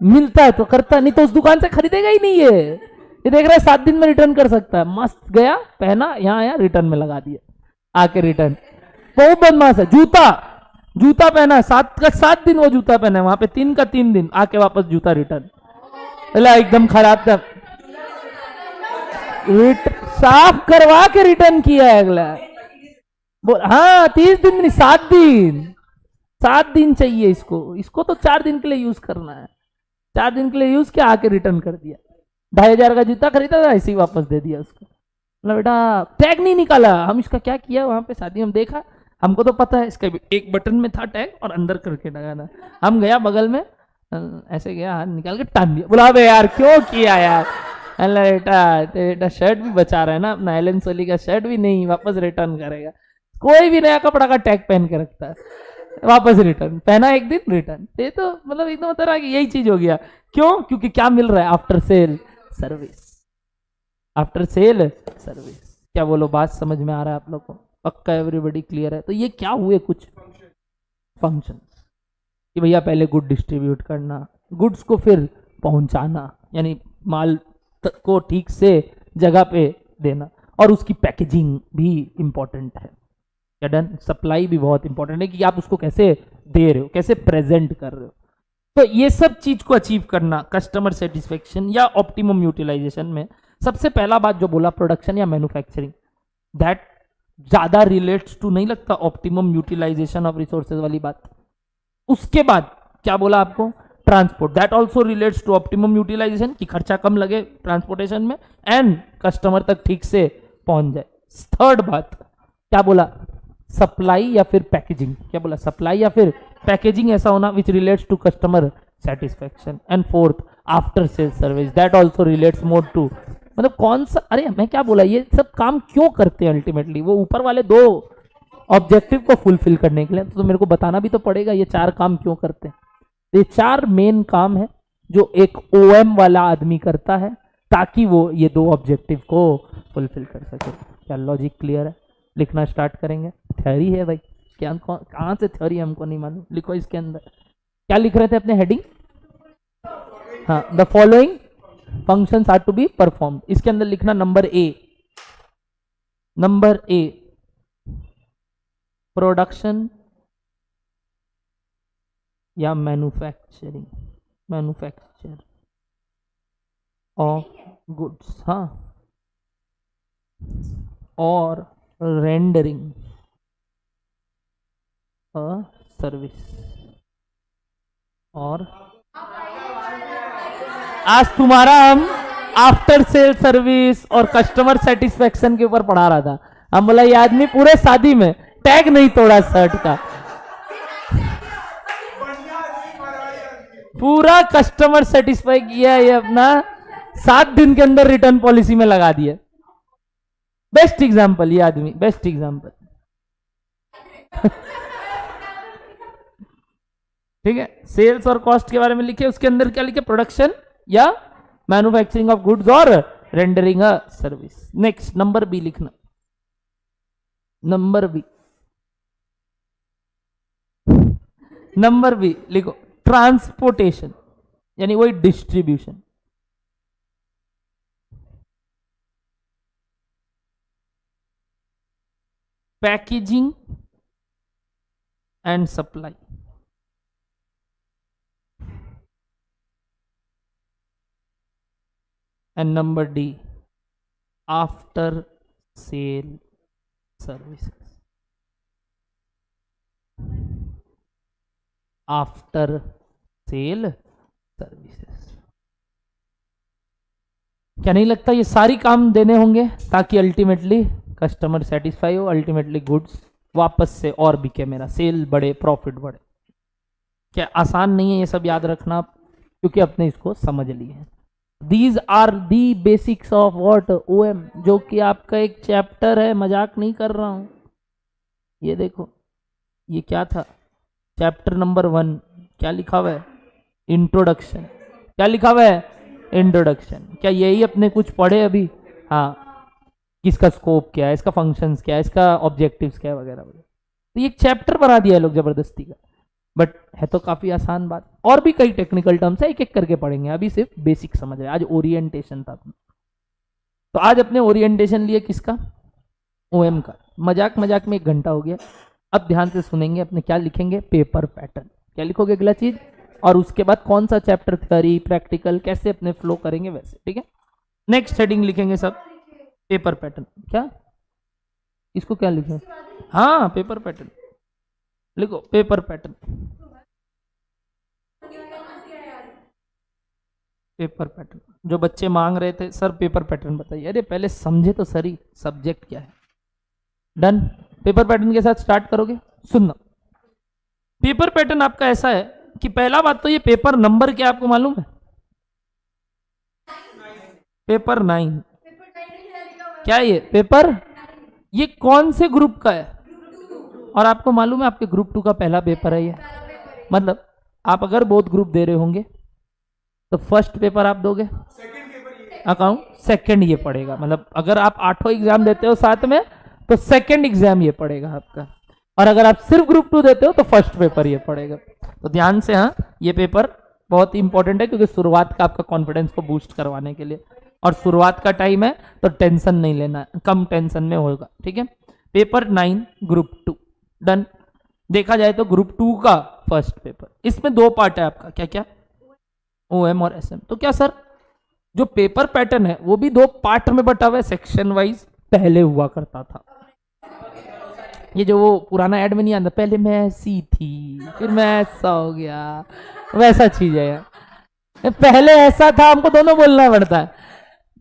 मिलता है तो करता, नहीं तो उस दुकान से खरीदेगा ही नहीं। ये देख रहा है 7 दिन में रिटर्न कर सकता है, मस्त गया, पहना, यहाँ आया, रिटर्न में लगा दिया, आके रिटर्न। बहुत बदमाश है। जूता पहना, 7 का 7 दिन वो जूता पहना है, वहां पे 3 का 3 दिन, आके वापस जूता रिटर्न, एकदम खराब था, साफ करवा के रिटर्न किया है अगला। हाँ 30 दिन नहीं, 7 दिन चाहिए इसको तो 4 दिन के लिए यूज करना है, 4 दिन के लिए यूज किया, आके रिटर्न कर दिया। 2,500 का जूता खरीदा था, ऐसे ही वापस दे दिया उसको। मतलब बेटा टैग नहीं निकाला। हम इसका क्या किया, वहां पे शादी में देखा, हमको तो पता है इसका एक बटन में था टैग और अंदर करके लगा था। हम गया बगल में, ऐसे गया, हाथ निकाल के टान दिया। बोला बे यार क्यों किया यार? अल्लाह बेटा शर्ट भी बचा रहा है ना अपना, एलन सोली का शर्ट भी नहीं वापस रिटर्न करेगा। कोई भी नया कपड़ा का टैग पहन के रखता है, वापस रिटर्न, पहना एक दिन रिटर्न। ये तो मतलब एकदम तरह की यही चीज हो गया। क्यों? क्योंकि क्या मिल रहा है, after sale service. After sale service, क्या बोलो, बात समझ में आ रहा है आप लोग को? पक्का एवरीबॉडी क्लियर है? तो ये क्या हुए, कुछ फंक्शन कि भैया पहले गुड डिस्ट्रीब्यूट करना, गुड्स को फिर पहुंचाना, यानी माल को ठीक से जगह पे देना, और उसकी पैकेजिंग भी इंपॉर्टेंट है। क्या डन? सप्लाई भी बहुत इंपॉर्टेंट है कि आप उसको कैसे दे रहे हो, कैसे प्रेजेंट कर रहे हो। तो ये सब चीज को अचीव करना, कस्टमर सेटिस्फेक्शन या ऑप्टिमम यूटिलाइजेशन में सबसे पहला बात जो बोला, प्रोडक्शन या मैन्युफैक्चरिंग, दैट ज्यादा रिलेट्स टू, नहीं लगता, ऑप्टिमम यूटिलाइजेशन ऑफ रिसोर्सेज वाली बात। उसके बाद क्या बोला आपको, transport, that also relates to optimum utilization, कि खर्चा कम लगे ट्रांसपोर्टेशन में एंड कस्टमर तक ठीक से पहुंच जाए। थर्ड बात क्या बोला, सप्लाई या फिर पैकेजिंग। क्या बोला, सप्लाई या फिर पैकेजिंग ऐसा होना which relates to customer satisfaction. And fourth after sale service, that also relates more to, मतलब कौन सा, अरे मैं क्या बोला, ये सब काम क्यों करते हैं अल्टीमेटली, वो ऊपर वाले 2 ऑब्जेक्टिव को फुलफिल करने के लिए। तो मेरे को बताना भी तो पड़ेगा ये 4 काम क्यों करते हैं। ये 4 मेन काम है जो एक ओएम वाला आदमी करता है ताकि वो ये 2 ऑब्जेक्टिव को फुलफिल कर सके। क्या लॉजिक क्लियर है? लिखना स्टार्ट करेंगे। थ्योरी है भाई, क्या कहाँ से थ्योरी हमको नहीं मालूम। लिखो इसके अंदर क्या लिख रहे थे अपने हेडिंग, हाँ, the following functions are to be perform. इसके अंदर लिखना नंबर ए प्रोडक्शन या मैन्युफैक्चर ऑफ गुड्स, हाँ, और रेंडरिंग अ सर्विस। और आज तुम्हारा हम आफ्टर सेल सर्विस और कस्टमर सेटिस्फेक्शन के ऊपर पढ़ा रहा था। हम बोला ये आदमी पूरे शादी में टैग नहीं तोड़ा शर्ट का, पूरा कस्टमर सेटिस्फाई किया, ये अपना 7 दिन के अंदर रिटर्न पॉलिसी में लगा दिया। बेस्ट एग्जांपल ये आदमी, बेस्ट एग्जांपल। ठीक है, सेल्स और कॉस्ट के बारे में लिखे, उसके अंदर क्या लिखे, प्रोडक्शन या मैन्युफैक्चरिंग ऑफ गुड्स और rendering a service. Next number B लिखना, नंबर बी लिखो, ट्रांसपोर्टेशन यानी वही distribution. Packaging and supply, and number D after sale services. After sale services, क्या नहीं लगता ये सारी काम देने होंगे ताकि अल्टीमेटली कस्टमर सेटिस्फाई हो, अल्टीमेटली गुड्स वापस से और बिके, मेरा सेल बढ़े, प्रॉफिट बढ़े। क्या आसान नहीं है ये सब याद रखना आप, क्योंकि अपने इसको समझ लिए हैं। These are the basics of what OM, जो कि आपका एक चैप्टर है, मजाक नहीं कर रहा हूं। ये देखो, ये क्या था, चैप्टर नंबर 1, क्या लिखा हुआ है, इंट्रोडक्शन। क्या लिखा हुआ है, इंट्रोडक्शन। क्या यही अपने कुछ पढ़े अभी? हाँ, किसका स्कोप क्या है, इसका फंक्शंस क्या है, इसका ऑब्जेक्टिव्स क्या है, वगैरह वगैरह। तो ये एक चैप्टर बना दिया है लोग जबरदस्ती का, बट है तो काफी आसान बात। और भी कई टेक्निकल टर्म्स है, एक एक करके पढ़ेंगे, अभी सिर्फ बेसिक समझ रहे। आज ओरिएंटेशन था, तो आज अपने ओरिएंटेशन लिए किसका, ओएम का। मजाक मजाक में 1 घंटा हो गया, अब ध्यान से सुनेंगे। अपने क्या लिखेंगे, पेपर पैटर्न। क्या लिखोगे अगला चीज, और उसके बाद कौन सा चैप्टर, थ्योरी, प्रैक्टिकल, कैसे अपने फ्लो करेंगे वैसे, ठीक है। नेक्स्ट हेडिंग लिखेंगे सब पेपर पैटर्न। क्या इसको क्या लिखें, हाँ पेपर पैटर्न लिखो, पेपर पैटर्न। पेपर पैटर्न जो बच्चे मांग रहे थे, सर पेपर पैटर्न बताइए। अरे पहले समझे तो सही सब्जेक्ट क्या है। डन, पेपर पैटर्न के साथ स्टार्ट करोगे। सुनना, पेपर पैटर्न आपका ऐसा है कि पहला बात तो ये पेपर नंबर क्या आपको मालूम है, पेपर 9। क्या ये पेपर, ये कौन से ग्रुप का है, और आपको मालूम है आपके ग्रुप 2 का पहला पेपर है ये। मतलब आप अगर बोथ ग्रुप दे रहे होंगे तो फर्स्ट पेपर आप दोगे अकाउंट, सेकंड ये पड़ेगा। मतलब अगर आप 8 एग्जाम देते हो साथ में तो सेकंड एग्जाम ये पड़ेगा आपका, और अगर आप सिर्फ ग्रुप 2 देते हो तो फर्स्ट पेपर ये पड़ेगा। तो ध्यान से, हाँ ये पेपर बहुत इंपॉर्टेंट है, क्योंकि शुरुआत का आपका कॉन्फिडेंस को बूस्ट करवाने के लिए, और शुरुआत का टाइम है तो टेंशन नहीं लेना, कम टेंशन में होगा, ठीक है। Paper 9 group 2 done. देखा जाए तो ग्रुप 2 का फर्स्ट पेपर, इसमें 2 पार्ट है आपका, क्या क्या, ओएम और एसएम। तो क्या सर, जो पेपर पैटर्न है वो भी 2 पार्ट में बटा हुआ है, सेक्शन वाइज पहले हुआ करता था। ये जो वो पुराना ऐड में नहीं आता, पहले मैं ऐसी थी फिर मैं ऐसा हो गया, वैसा चीज है यार। पहले ऐसा था, हमको दोनों बोलना पड़ता है।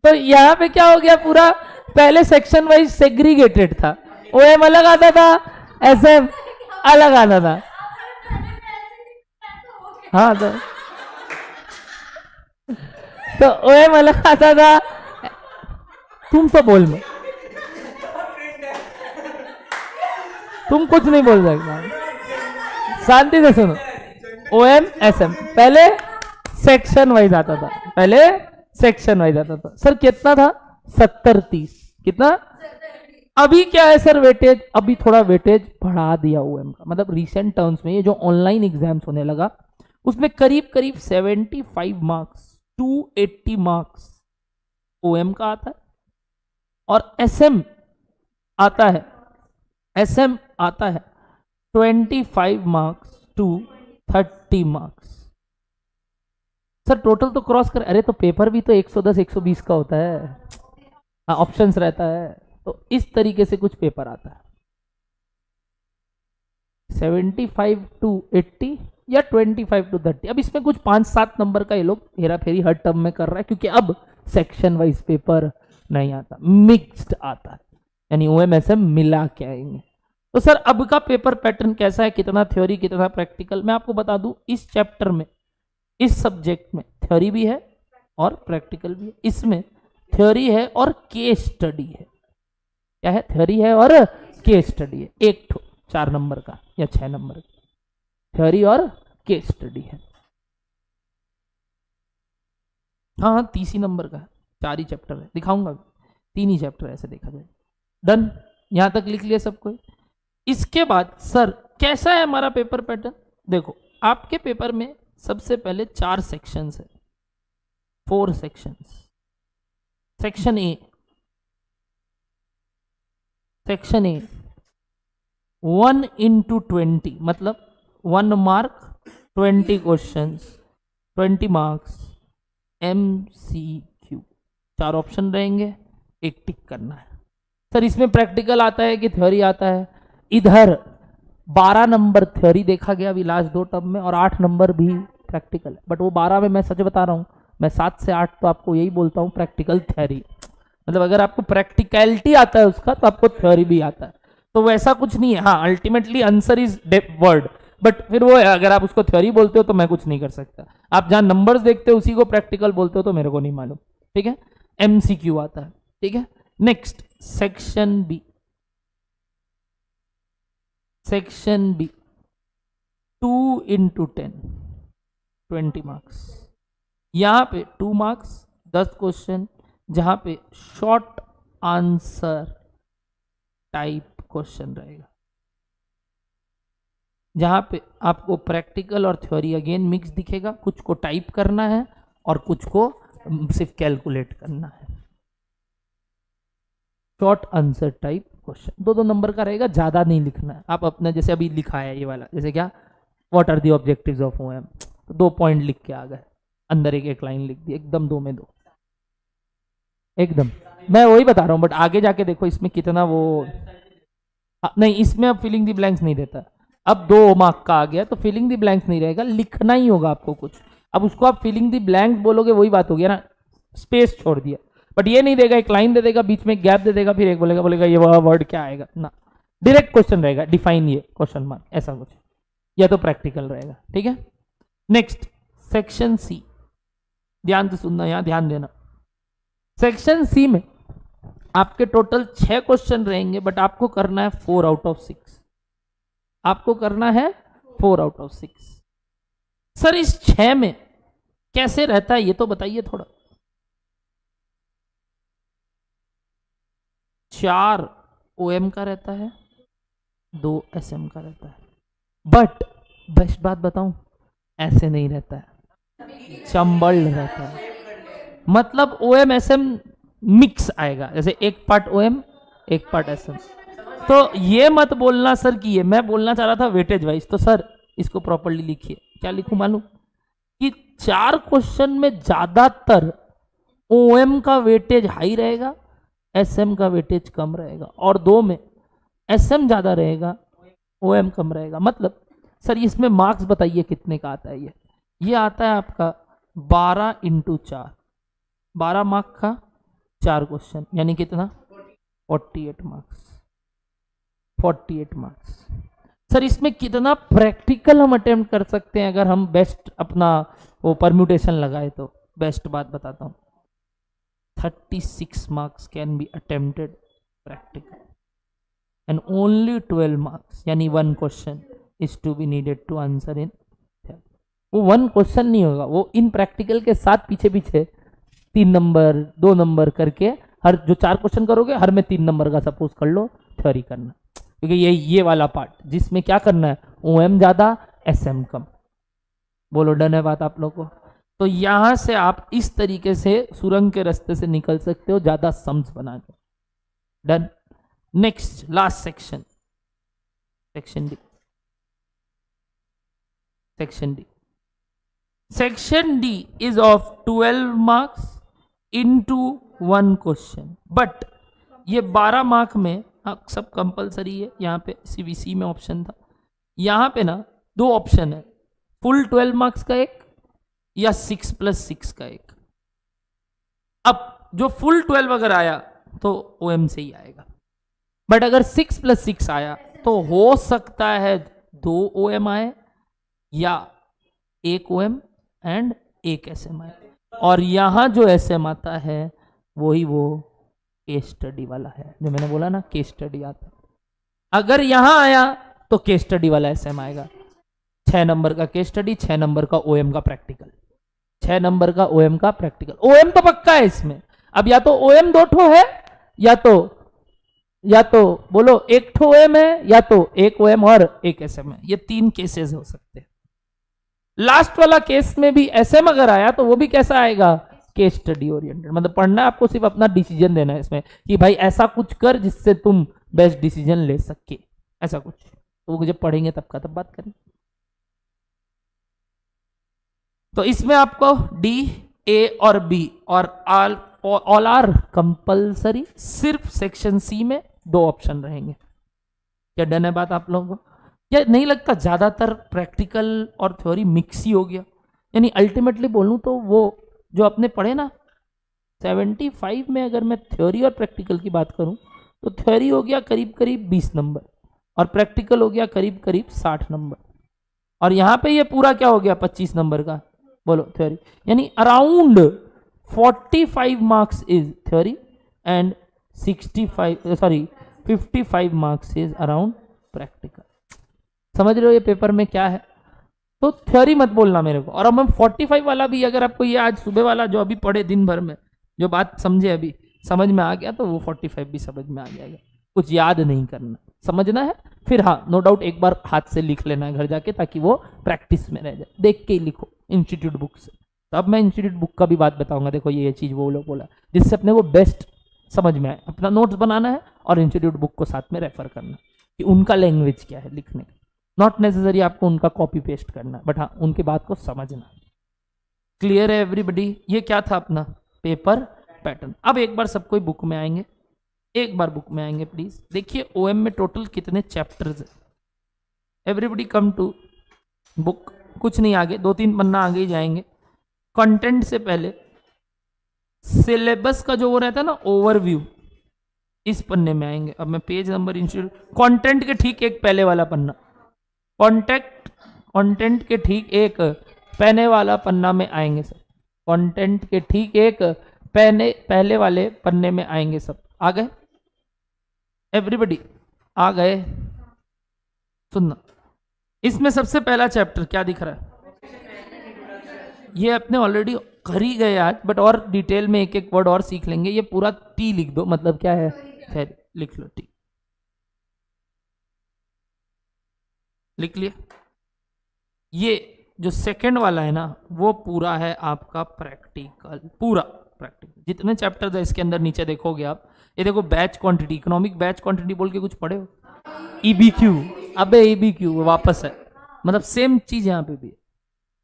तो यहाँ पे क्या हो गया, पूरा पहले सेक्शन वाइज सेग्रीगेटेड था, ओएम अलग आता था, एसएम अलग आता था। हाँ, तो ओएम अलग आता था। तुम तो बोल में, तुम कुछ नहीं बोल सकते, शांति से सुनो। ओएम एसएम पहले सेक्शन वाइज आता था, पहले सेक्शन वाइज आता था। सर कितना था, 70-30, कितना। अभी क्या है सर, वेटेज, अभी थोड़ा वेटेज बढ़ा दिया ओएम का। मतलब रिसेंट टर्म्स में ये जो ऑनलाइन एग्जाम्स होने लगा, उसमें करीब करीब 75 मार्क्स, 280 मार्क्स ओएम का आता है, और एसएम आता है, एसएम आता है 25 marks to 30 marks. Sir total तो क्रॉस कर, अरे तो पेपर भी तो 110 120 का होता है, ऑप्शंस रहता है, तो इस तरीके से कुछ पेपर आता है। 75 टू 80 या 25 टू 30। अब इसमें कुछ 5-7 नंबर का ये लोग हेरा फेरी हर टर्म में कर रहा है, क्योंकि अब सेक्शन वाइज पेपर नहीं आता, मिक्स्ड आता है, यानी ओएमएसएम मिला के आएंगे। तो सर अब का पेपर पैटर्न कैसा है, कितना थ्योरी कितना प्रैक्टिकल। मैं आपको बता दूं, इस चैप्टर में, इस सब्जेक्ट में थ्योरी भी है और प्रैक्टिकल भी है। इसमें थ्योरी है और केस स्टडी है। क्या है, थ्योरी है और केस स्टडी है। एक 4 नंबर का या 6 नंबर का थ्योरी और केस स्टडी है। हाँ 30 नंबर का, 4 ही चैप्टर है, दिखाऊंगा 3 ही चैप्टर ऐसे देखा जाए। डन, यहां तक लिख लिया सब कोई। इसके बाद सर कैसा है हमारा पेपर पैटर्न, देखो आपके पेपर में सबसे पहले 4 सेक्शंस है, 4 sections. Section A, section A 1 into 20 मतलब 1 mark 20 questions 20 marks MCQ। 4 option रहेंगे, एक टिक करना है। सर इसमें प्रैक्टिकल आता है कि थ्योरी आता है? इधर 12 नंबर थ्योरी देखा गया अभी लास्ट 2 टर्म में और 8 नंबर भी प्रैक्टिकल। बट वो 12 में मैं सच बता रहा हूँ, मैं 7 से 8 तो आपको यही बोलता हूँ प्रैक्टिकल थ्योरी। मतलब अगर आपको प्रैक्टिकलिटी आता है उसका तो आपको थ्योरी भी आता है। तो वैसा कुछ नहीं है। हाँ ultimately answer is word, but फिर वो है अगर आप उसको थ्योरी बोलते हो तो मैं कुछ नहीं कर सकता। आप जहां नंबर्स देखते हो उसी को प्रैक्टिकल बोलते हो तो मेरे को नहीं मालूम। ठीक है, MCQ आता है। ठीक है, next section B. Section B 2 into 10 20 marks. यहां पे 2 मार्क्स 10 क्वेश्चन, जहां पे शॉर्ट आंसर टाइप क्वेश्चन रहेगा, जहां पे आपको प्रैक्टिकल और थ्योरी अगेन मिक्स दिखेगा। कुछ को टाइप करना है और कुछ को सिर्फ कैलकुलेट करना है। Short answer type question 2-2 number का रहेगा, ज्यादा नहीं लिखना है। आप अपने जैसे अभी लिखा है ये वाला, जैसे क्या what are the objectives of OM, तो 2 पॉइंट लिख के आ गए, अंदर एक लाइन लिख दी, एकदम 2 में 2 एकदम। मैं वही बता रहा हूँ, बट आगे जाके देखो इसमें कितना वो नहीं, इसमें अब फिलिंग द ब्लैंक्स नहीं देता। अब 2 मार्क का आ गया तो फिलिंग द ब्लैंक्स नहीं रहेगा, लिखना ही होगा आपको कुछ। अब उसको आप फिलिंग द ब्लैंक्स बोलोगे वही बात हो गया ना, स्पेस छोड़ दिया। बट ये नहीं देगा, एक लाइन दे देगा, बीच में गैप दे देगा, फिर एक बोलेगा ये वर्ड क्या आएगा ना। डायरेक्ट क्वेश्चन रहेगा, डिफाइन ये क्वेश्चन मार्क, ऐसा कुछ, या तो प्रैक्टिकल रहेगा। ठीक है, नेक्स्ट सेक्शन सी। ध्यान से सुनना, यहां ध्यान देना। सेक्शन सी में आपके टोटल 6 क्वेश्चन रहेंगे, बट आपको करना है 4 out of 6। आपको करना है 4 out of 6। सर इस 6 में कैसे रहता है ये तो बताइए थोड़ा। 4 OM का रहता है, 2 SM का रहता है। बट बेस्ट बात बताऊं, ऐसे नहीं रहता है, चंबल रहता है। मतलब OM SM मिक्स आएगा, जैसे एक पार्ट OM एक पार्ट SM। तो ये मत बोलना सर कि ये, मैं बोलना चाह रहा था वेटेज वाइज। तो सर इसको प्रॉपर्ली लिखिए। क्या लिखूं मालूम? कि 4 क्वेश्चन में ज्यादातर OM का वेटेज हाई रहेगा, SM का वेटेज कम रहेगा, और 2 में SM ज्यादा रहेगा, OM कम रहेगा। मतलब सर इसमें मार्क्स बताइए कितने का आता है? ये आता है आपका 12 into 4, 12 मार्क का 4 क्वेश्चन, यानी कितना? 48 मार्क्स। 48 मार्क्स। सर इसमें कितना प्रैक्टिकल हम अटेम्प्ट कर सकते हैं अगर हम बेस्ट अपना वो परम्यूटेशन लगाए तो? बेस्ट बात बताता हूं, 36 marks can be attempted practical and only 12 marks, यानी 1 question is to be needed to answer in. वो 1 क्वेश्चन नहीं होगा, वो इन प्रैक्टिकल के साथ पीछे पीछे 3 नंबर 2 नंबर करके, हर जो 4 क्वेश्चन करोगे हर में 3 नंबर का सपोज कर लो थ्योरी करना। क्योंकि ये वाला पार्ट जिसमें क्या करना है, OM ज्यादा SM कम। बोलो डन है बात आप लोगों को? तो यहां से आप इस तरीके से सुरंग के रास्ते से निकल सकते हो, ज्यादा सम्स बना के। Done. Next last section, section D. Section D, section D is of 12 marks into 1 question. But ये 12 मार्क में सब कंपलसरी है। यहाँ पे CBC में ऑप्शन था, यहाँ पे ना 2 ऑप्शन है, फुल 12 मार्क्स का एक या 6+6 का एक। अब जो फुल 12 अगर आया तो OM से ही आएगा, बट अगर 6+6 आया तो हो सकता है 2 OM आए या 1 OM एंड 1 SM आए। और यहां जो SM आता है वही वो केस स्टडी वाला है, जो मैंने बोला ना केस स्टडी आता है। अगर यहां आया तो केस स्टडी वाला SM आएगा। 6 नंबर का केस स्टडी, 6 नंबर का OM का प्रैक्टिकल, 6 नंबर का OM का प्रैक्टिकल। OM तो पक्का है इसमें। अब या तो OM 2 ठो है, या तो बोलो 1 ठो OM है, या तो 1 OM और 1 SM है। ये 3 केसेस हो सकते हैं। लास्ट वाला केस में भी SM अगर आया तो वो भी कैसा आएगा? Case study oriented. मतलब पढ़ना है आपको, सिर्फ अपना डिसीजन देना है इसमें कि भाई ऐसा कुछ कर जिससे तुम बेस्ट डिसीजन ले सके। ऐसा कुछ, तो वो जब पढ़ेंगे तब का तब बात करेंगे। तो इसमें आपको डी, ए और बी और ऑल आर कंपल्सरी, सिर्फ सेक्शन सी में 2 ऑप्शन रहेंगे। क्या डन है बात आप लोगों को? या नहीं लगता ज्यादातर प्रैक्टिकल और थ्योरी मिक्स ही हो गया? यानी अल्टीमेटली बोलूं तो वो जो आपने पढ़े ना 75 में, अगर मैं थ्योरी और प्रैक्टिकल की बात करूं तो थ्योरी हो गया करीब करीब 20 नंबर और प्रैक्टिकल हो गया करीब करीब 60 नंबर, और यहां पे ये पूरा क्या हो गया 25 नंबर का, बोलो थ्योरी। यानी around 45 marks is theory and 55 marks is around practical. समझ रहे हो ये पेपर में क्या है? तो थ्योरी मत बोलना मेरे को। और अब हम 45 वाला भी, अगर आपको ये आज सुबह वाला जो अभी पढ़े दिन भर में, जो बात समझे अभी समझ में आ गया, तो वो 45 भी समझ में आ जाएगा। कुछ याद नहीं करना, समझना है। फिर हाँ, नो डाउट एक बार हाथ से लिख लेना है घर जाके, ताकि वो प्रैक्टिस में रह जाए। देख के ही लिखो इंस्टीट्यूट बुक से। तो अब मैं इंस्टीट्यूट बुक का भी बात बताऊंगा। देखो ये चीज वो लोग बोला, जिससे अपने को बेस्ट समझ में आए। अपना नोट्स बनाना है और इंस्टीट्यूट बुक को साथ में रेफर करना कि उनका लैंग्वेज क्या है लिखने का। नॉट नेसेसरी आपको उनका कॉपी पेस्ट करना, बट हाँ उनकी बात को समझना। क्लियर है एवरीबडी? ये क्या था अपना पेपर पैटर्न। अब एक बार सब कोई बुक में आएंगे, एक बार बुक में आएंगे प्लीज। देखिए ओएम में टोटल कितने चैप्टर्स है। Everybody come to book. कुछ नहीं आगे, 2-3 पन्ना आगे ही जाएंगे। कंटेंट से पहले सिलेबस का जो वो रहता है ना ओवरव्यू, इस पन्ने में आएंगे। अब मैं पेज नंबर इंस्टीट्यूट कंटेंट के ठीक एक पहले वाला पन्ना, कंटेंट के ठीक एक पहले वाला पन्ना में आएंगे सब। कंटेंट के ठीक एक पहले वाले पन्ने में आएंगे सब। आ गए एवरीबडी? आ गए? सुनना, इसमें सबसे पहला चैप्टर क्या दिख रहा है? ये अपने ऑलरेडी कर ही गए आज, बट और डिटेल में एक एक वर्ड और सीख लेंगे। ये पूरा टी लिख दो, मतलब क्या है? थ्योरी लिख लो, टी लिख लिया। ये जो सेकंड वाला है ना, वो पूरा है आपका प्रैक्टिकल, पूरा प्रैक्टिकल। जितने चैप्टर्स है इसके अंदर नीचे देखोगे आप, ये देखो batch quantity, economic batch quantity बोल के कुछ पढ़े हो? ईबीक्यू, अबे ईबीक्यू वापस है, मतलब सेम चीज यहां पे भी है।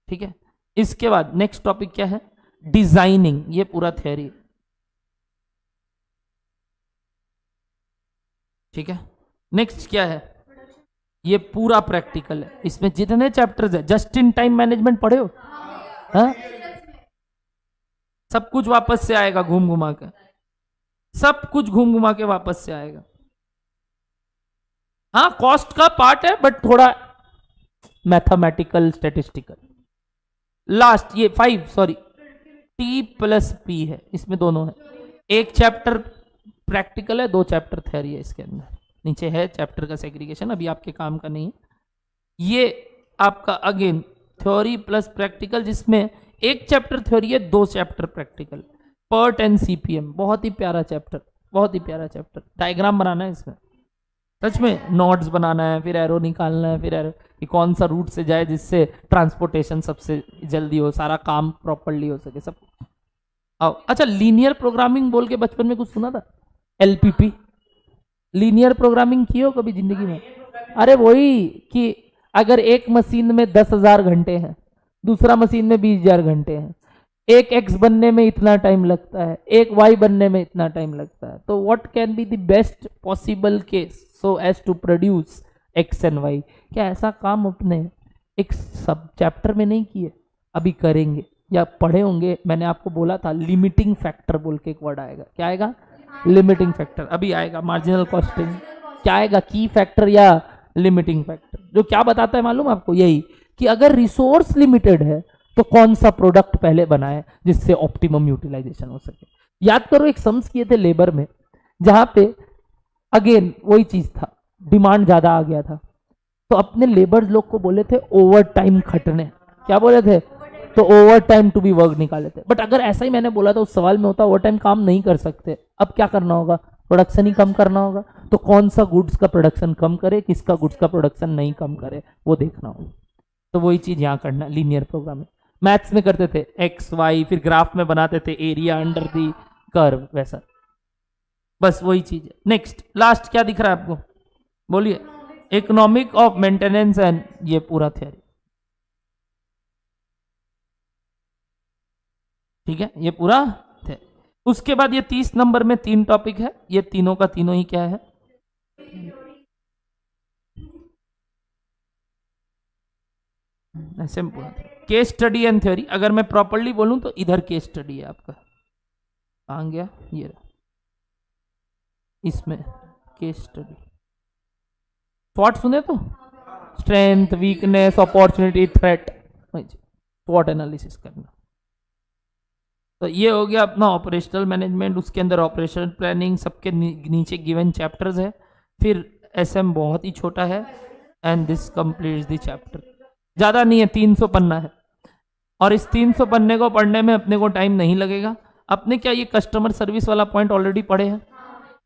ठीक है, इसके बाद नेक्स्ट टॉपिक क्या है? डिजाइनिंग। ये पूरा थ्योरी। ठीक है, नेक्स्ट क्या है? ये पूरा प्रैक्टिकल है। इसमें जितने चैप्टर्स है, जस्ट इन टाइम मैनेजमेंट पढ़े हो? हाँ, सब कुछ वापस से आएगा घूम घुमा के, सब कुछ घूम घुमा के वापस से आएगा। हाँ कॉस्ट का पार्ट है, बट थोड़ा मैथमेटिकल स्टैटिस्टिकल। लास्ट ये 5 सॉरी T+P है, इसमें दोनों है। एक चैप्टर प्रैक्टिकल है, 2 चैप्टर थ्योरी है इसके अंदर। नीचे है चैप्टर का सेग्रीगेशन, अभी आपके काम का नहीं है। ये आपका अगेन थ्योरी प्लस प्रैक्टिकल, जिसमें एक चैप्टर थ्योरी है, 2 chapter practical. PERT and CPM, बहुत ही प्यारा चैप्टर, बहुत ही प्यारा चैप्टर। डायग्राम बनाना है इसमें, सच में नोट्स बनाना है, फिर एरो निकालना है, फिर एरो कि कौन सा रूट से जाए जिससे ट्रांसपोर्टेशन सबसे जल्दी हो, सारा काम प्रॉपरली हो सके सब। आओ, अच्छा लीनियर प्रोग्रामिंग बोल के बचपन में कुछ सुना था? एलपीपी, लीनियर प्रोग्रामिंग की हो कभी जिंदगी में? अरे वही कि अगर एक मशीन में 10,000 घंटे हैं, दूसरा मशीन में 20,000 घंटे हैं, एक एक्स बनने में इतना टाइम लगता है, एक वाई बनने में इतना टाइम लगता है, तो what can be the best possible case so as to produce X and Y? क्या ऐसा काम अपने एक सब चैप्टर में नहीं किए? अभी करेंगे या पढ़े होंगे। मैंने आपको बोला था लिमिटिंग फैक्टर बोल के एक वर्ड आएगा। क्या आएगा? Limiting factor. अभी आएगा मार्जिनल कॉस्टिंग। क्या आएगा? की फैक्टर या लिमिटिंग फैक्टर। जो क्या बताता है मालूम आपको? यही कि अगर रिसोर्स लिमिटेड है तो कौन सा प्रोडक्ट पहले बनाए जिससे ऑप्टिमम यूटिलाइजेशन हो सके। याद करो एक सम्स किए थे लेबर में, जहां पे अगेन वही चीज था, डिमांड ज्यादा आ गया था, तो अपने लेबर लोग को बोले थे ओवर टाइम खटने। क्या बोले थे? तो over time to be work निकाले थे। बट अगर ऐसा ही मैंने बोला था उस सवाल में होता ओवर टाइम काम नहीं कर सकते, अब क्या करना होगा? प्रोडक्शन ही कम करना होगा। तो कौन सा गुड्स का प्रोडक्शन कम करे, किसका गुड्स का प्रोडक्शन नहीं कम करे, वो देखना होगा। तो वही चीज यहाँ करना, लीनियर प्रोग्रामिंग। मैथ्स में करते थे एक्स वाई, फिर ग्राफ में बनाते थे एरिया अंडर दी कर्व, वैसा बस वही चीज है। नेक्स्ट लास्ट क्या दिख रहा है आपको? बोलिए। इकोनॉमिक ऑफ मेंटेनेंस एंड ये पूरा थ्योरी, ठीक है, ये पूरा थे। उसके बाद ये 30 नंबर में 3 टॉपिक है, ये तीनों का तीनों ही क्या है, ऐसे पूरा केस स्टडी एंड थ्योरी। अगर मैं प्रॉपरली बोलूं तो इधर केस स्टडी है आपका, कहां गया ये रहा, इसमें केस स्टडी स्वॉट सुने तो स्ट्रेंथ, वीकनेस, अपॉर्चुनिटी, थ्रेट, स्वॉट एनालिसिस करना। तो ये हो गया अपना ऑपरेशनल मैनेजमेंट, उसके अंदर ऑपरेशनल प्लानिंग, सबके नीचे गिवन चैप्टर्स है। फिर एसएम बहुत ही छोटा है and this completes the chapter, ज़्यादा नहीं है, 300 पन्ना है। और इस 300 पन्ने को पढ़ने में अपने को टाइम नहीं लगेगा। अपने क्या ये कस्टमर सर्विस वाला पॉइंट ऑलरेडी पढ़े हैं,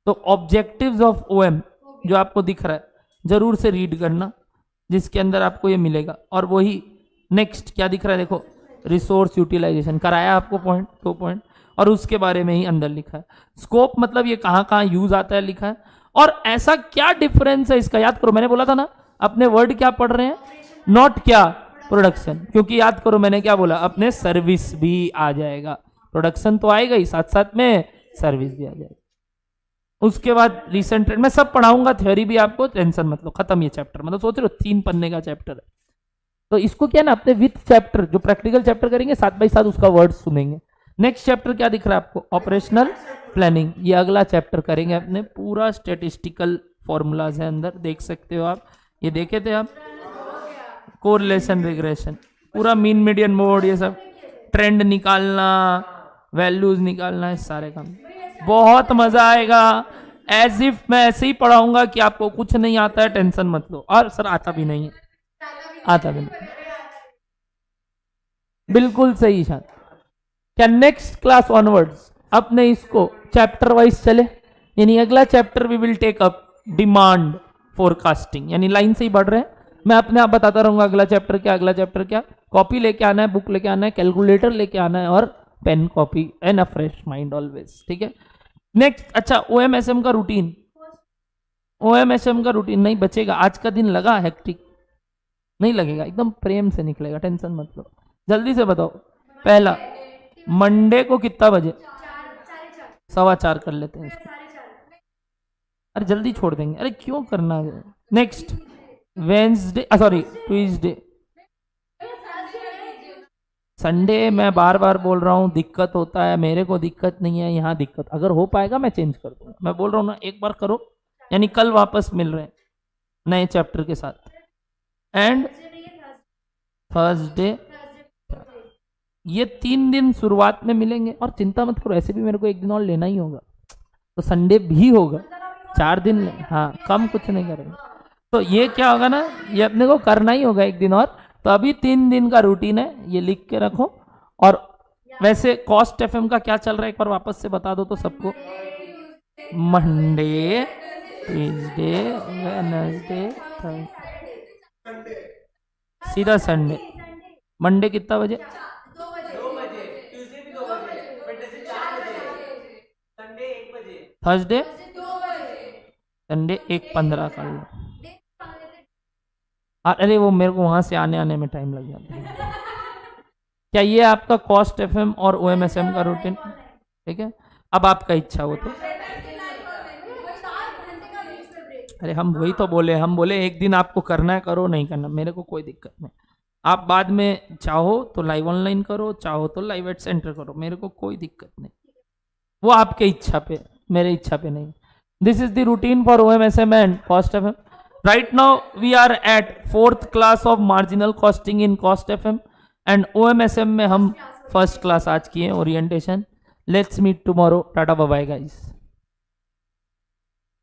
तो ऑब्जेक्टिव्स ऑफ ओएम जो आपको दिख रहा है जरूर से रीड करना, जिसके अंदर आपको ये मिलेगा। और वही नेक्स्ट क्या दिख रहा है देखो, रिसोर्स यूटिलाइजेशन कराया आपको पॉइंट 2 पॉइंट, और उसके बारे में ही अंदर लिखा है। स्कोप मतलब ये कहाँ कहाँ यूज आता है लिखा है। और ऐसा क्या डिफरेंस है इसका, याद करो मैंने बोला था ना, अपने वर्ड क्या पढ़ रहे हैं, नॉट क्या प्रोडक्शन, क्योंकि याद करो मैंने क्या बोला, अपने सर्विस भी आ जाएगा, प्रोडक्शन तो आएगा ही, साथ साथ में सर्विस भी आ जाएगी। उसके बाद रिसेंट ट्रेंड मैं सब पढ़ाऊंगा, थ्योरी भी आपको, टेंशन मत लो, खत्म ये चैप्टर। मतलब सोच रहे हो 3 पन्ने का चैप्टर है, तो इसको क्या ना अपने विथ चैप्टर जो प्रैक्टिकल चैप्टर करेंगे साथ बाई साथ उसका वर्ड सुनेंगे। नेक्स्ट चैप्टर क्या दिख रहा है आपको, ऑपरेशनल प्लानिंग, ये अगला चैप्टर करेंगे अपने, पूरा स्टेटिस्टिकल फॉर्मूलाज है अंदर, देख सकते हो आप, ये देखे थे आप, कोरिलेशन, रिग्रेशन, पूरा मीन मीडियन मोड, ये सब ट्रेंड निकालना, वैल्यूज निकालना, है सारे काम, बहुत मजा आएगा। एज इफ मैं ऐसे ही पढ़ाऊंगा कि आपको कुछ नहीं आता है, टेंशन मत लो। और सर आता भी नहीं है, आता भी नहीं, बिल्कुल सही शायद। क्या नेक्स्ट क्लास ऑनवर्ड्स अपने इसको चैप्टर वाइज चले, यानी अगला chapter we will take up demand forecasting, यानी लाइन से ही बढ़ रहे हैं, मैं अपने आप बताता रहूंगा अगला चैप्टर क्या, अगला चैप्टर क्या। कॉपी लेके आना है, बुक लेके आना है, कैलकुलेटर लेके आना है, और pen copy and a fresh mind always, ठीक है। नेक्स्ट, अच्छा ओएमएसएम का रूटीन, ओएमएसएम का रूटीन नहीं बचेगा। आज का दिन लगा हेक्टिक, नहीं लगेगा, एकदम प्रेम से निकलेगा, टेंशन मत लो। जल्दी से बताओ, पहला मंडे को कितना बजे, 4:15 कर लेते हैं इसको, अरे जल्दी छोड़ देंगे, अरे क्यों करना है। Next Wednesday, sorry Tuesday, Sunday मैं बार बार बोल रहा हूँ दिक्कत होता है, मेरे को दिक्कत नहीं है, यहाँ दिक्कत, अगर हो पाएगा मैं चेंज कर दूंगा, मैं बोल रहा हूँ ना, एक बार करो, यानी कल वापस मिल रहे हैं नए चैप्टर के साथ। एंड थर्सडे, ये 3 दिन शुरुआत में मिलेंगे, और चिंता मत करो, ऐसे भी मेरे को 1 दिन और लेना ही होगा, तो संडे भी होगा, 4 दिन, हाँ कम कुछ नहीं करेंगे। तो ये क्या होगा ना, ये अपने को करना ही होगा 1 दिन और। तो अभी 3 दिन का रूटीन है, ये लिख के रखो। और वैसे कॉस्ट एफएम का क्या चल रहा है एक बार वापस से बता दो तो सबको, मंडे, ट्यूसडे, वेडनेसडे, थर्सडे, सीधा संडे। मंडे कितना बजे, 2 बजे, ट्यूसडे भी 2 बजे, वेडनेसडे 4 बजे, संडे 1 बजे, थर्सडे 2 बजे, संडे 1:15 कर लो। अरे वो मेरे को वहां से आने में टाइम लग जाता है। क्या ये आपका कॉस्ट एफएम और ओएमएसएम का रूटीन, ठीक है। अब आपका इच्छा हो तो, अरे हम वही तो बोले, हम बोले 1 दिन आपको करना है करो, नहीं करना मेरे को कोई दिक्कत नहीं। आप बाद में चाहो तो लाइव ऑनलाइन करो, चाहो तो लाइव एट सेंटर करो, मेरे को कोई दिक्कत नहीं, वो आपके इच्छा पे, मेरे इच्छा पे नहीं। This is the routine for OMSM and cost FM. Right now we are at 4th class of marginal costing in cost FM and OMSM में हम 1st class आज किए orientation. Let's meet tomorrow. Tata bye bye guys.